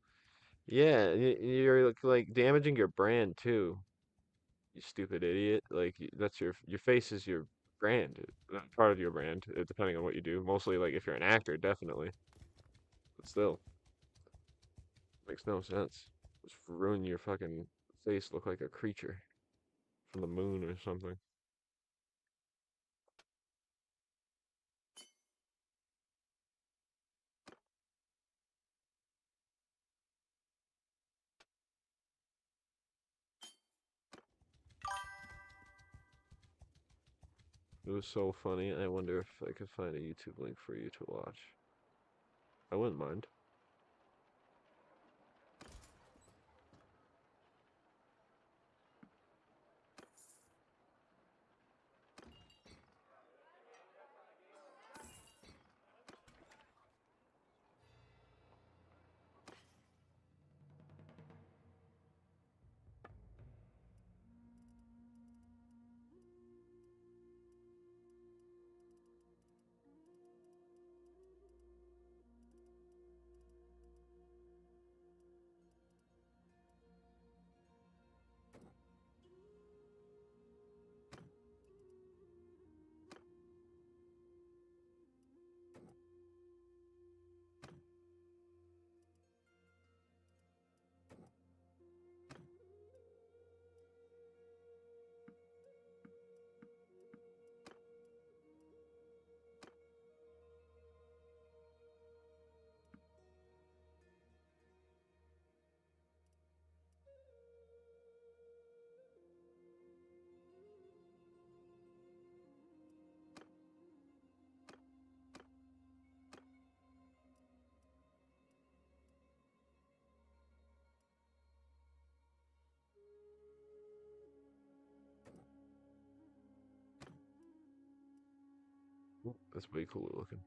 Yeah, you're like damaging your brand too, you stupid idiot. Like that's your face is your brand, part of your brand, depending on what you do. Mostly like if you're an actor, definitely. But still, makes no sense. Just ruin your fucking face, look like a creature from the moon or something. It was so funny. I wonder if I could find a YouTube link for you to watch. I wouldn't mind. Ooh, that's way cooler looking.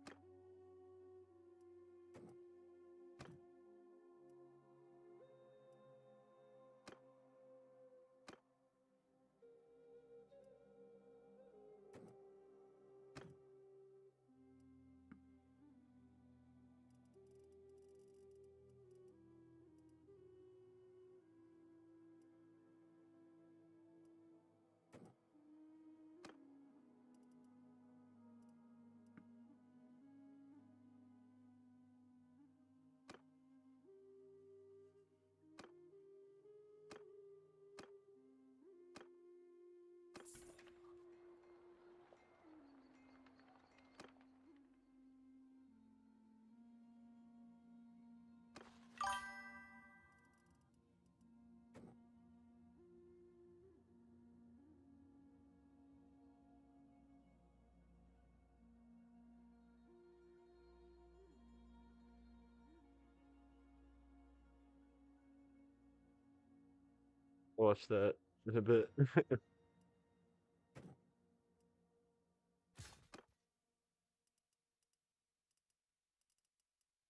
Watch that in a bit. For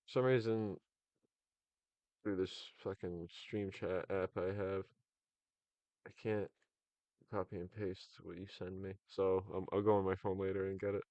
some reason, through this fucking stream chat app I have, I can't copy and paste what you send me. So I'll go on my phone later and get it.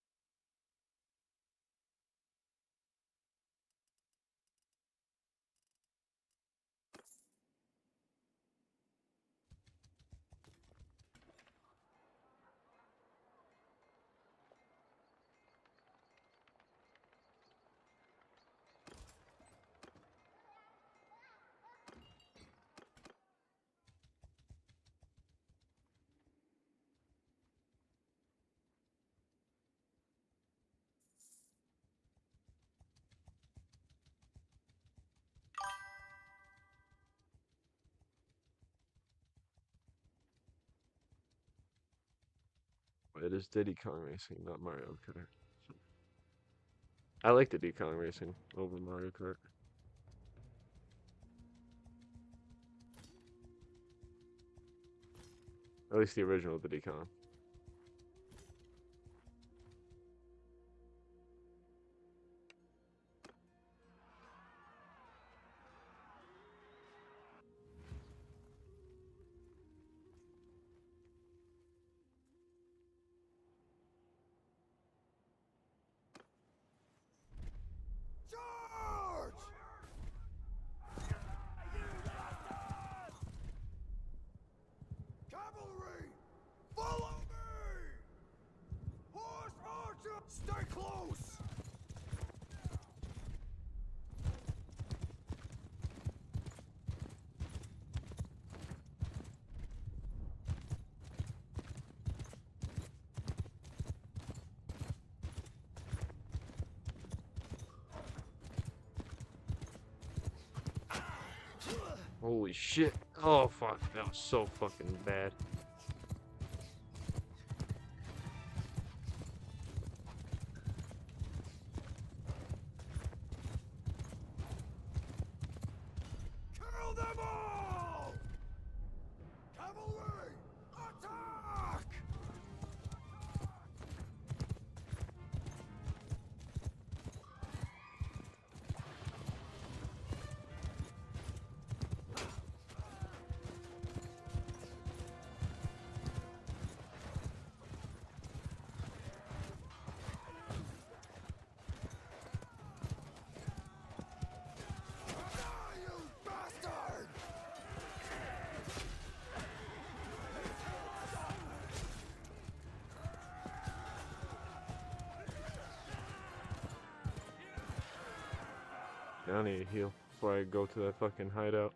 It is Diddy Kong Racing, not Mario Kart. I like Diddy Kong Racing over Mario Kart. At least the original Diddy Kong. Charge! Cavalry! Follow me! Horse archer! Stay close! Holy shit. Oh fuck, that was so fucking bad. Kill them all! Cavalry! Attack! Die, you bastard! Yeah, I need to heal before I go to that fucking hideout.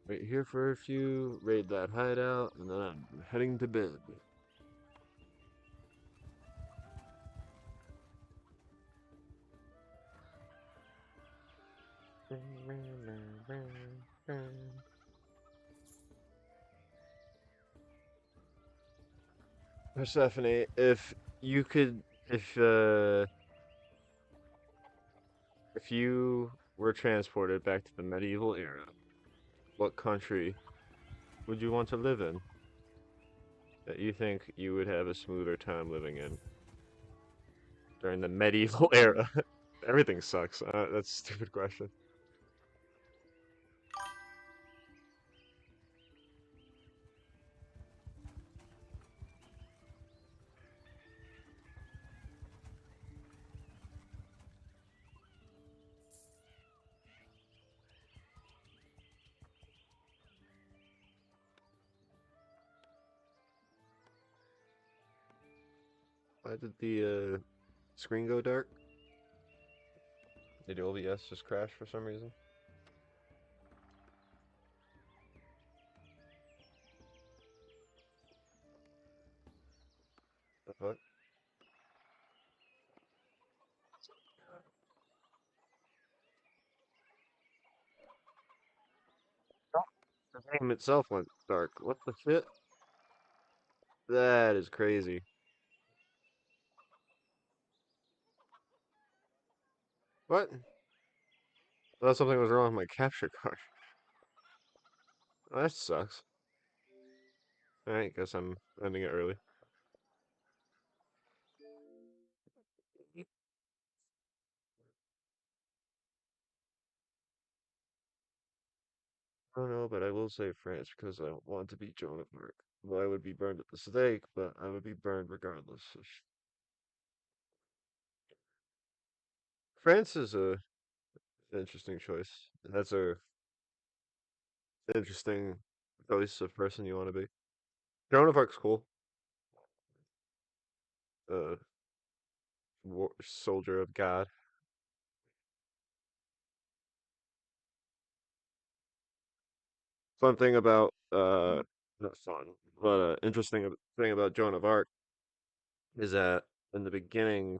Wait here for a few, raid that hideout, and then I'm heading to bed. Persephone, if you could, if you were transported back to the medieval era, what country would you want to live in that you think you would have a smoother time living in during the medieval era? Everything sucks. That's a stupid question. Why did the screen go dark? Did the OBS just crash for some reason? The fuck? The game itself went dark. What the shit? That is crazy. What? I thought something was wrong with my capture card. Oh, that sucks. Alright, guess I'm ending it early. I don't know, but I will say France because I don't want to be Joan of Arc. Well, I would be burned at the stake, but I would be burned regardless. France is a interesting choice. That's a interesting choice of person you want to be. Joan of Arc's cool. Uh, soldier of God. Fun thing about not fun, but interesting thing about Joan of Arc is that in the beginning,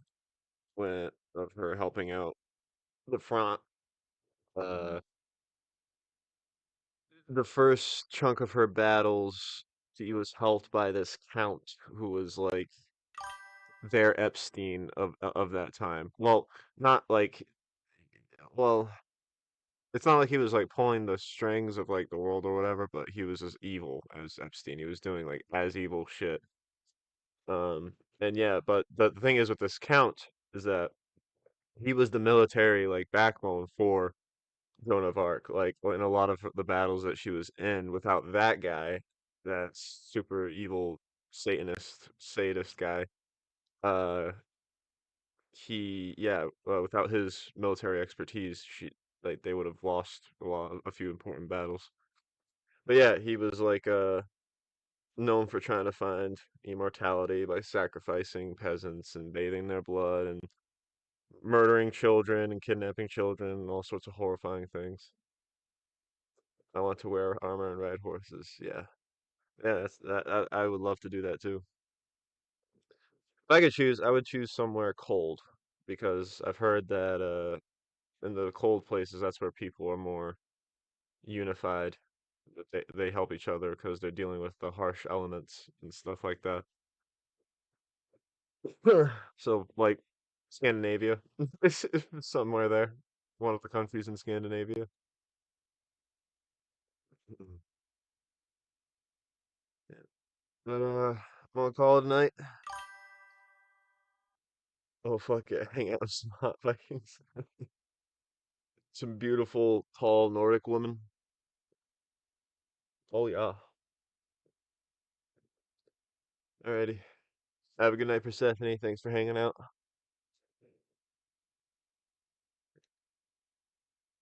when of her helping out the front, uh, the first chunk of her battles, she was helped by this count who was like their Epstein of that time. Well, not like, well, it's not like he was like pulling the strings of like the world or whatever, but he was as evil as Epstein. He was doing like as evil shit. And yeah, but the thing is with this count is that he was the military like backbone for Joan of Arc. Like in a lot of the battles that she was in, without that guy, that super evil Satanist sadist guy, uh, without his military expertise, like they would have lost a few important battles. But yeah, he was like known for trying to find immortality by sacrificing peasants and bathing their blood and murdering children and kidnapping children and all sorts of horrifying things. I want to wear armor and ride horses. Yeah, yeah, I would love to do that too. If I could choose, I would choose somewhere cold because I've heard that in the cold places, that's where people are more unified. That they help each other because they're dealing with the harsh elements and stuff like that. So, like Scandinavia, somewhere there, one of the countries in Scandinavia. Mhm. Yeah. But I'm gonna call it a night. Oh fuck yeah, hang out with some hot Vikings, some beautiful tall Nordic women. Oh yeah. Alrighty. Have a good night, Persephone. Thanks for hanging out.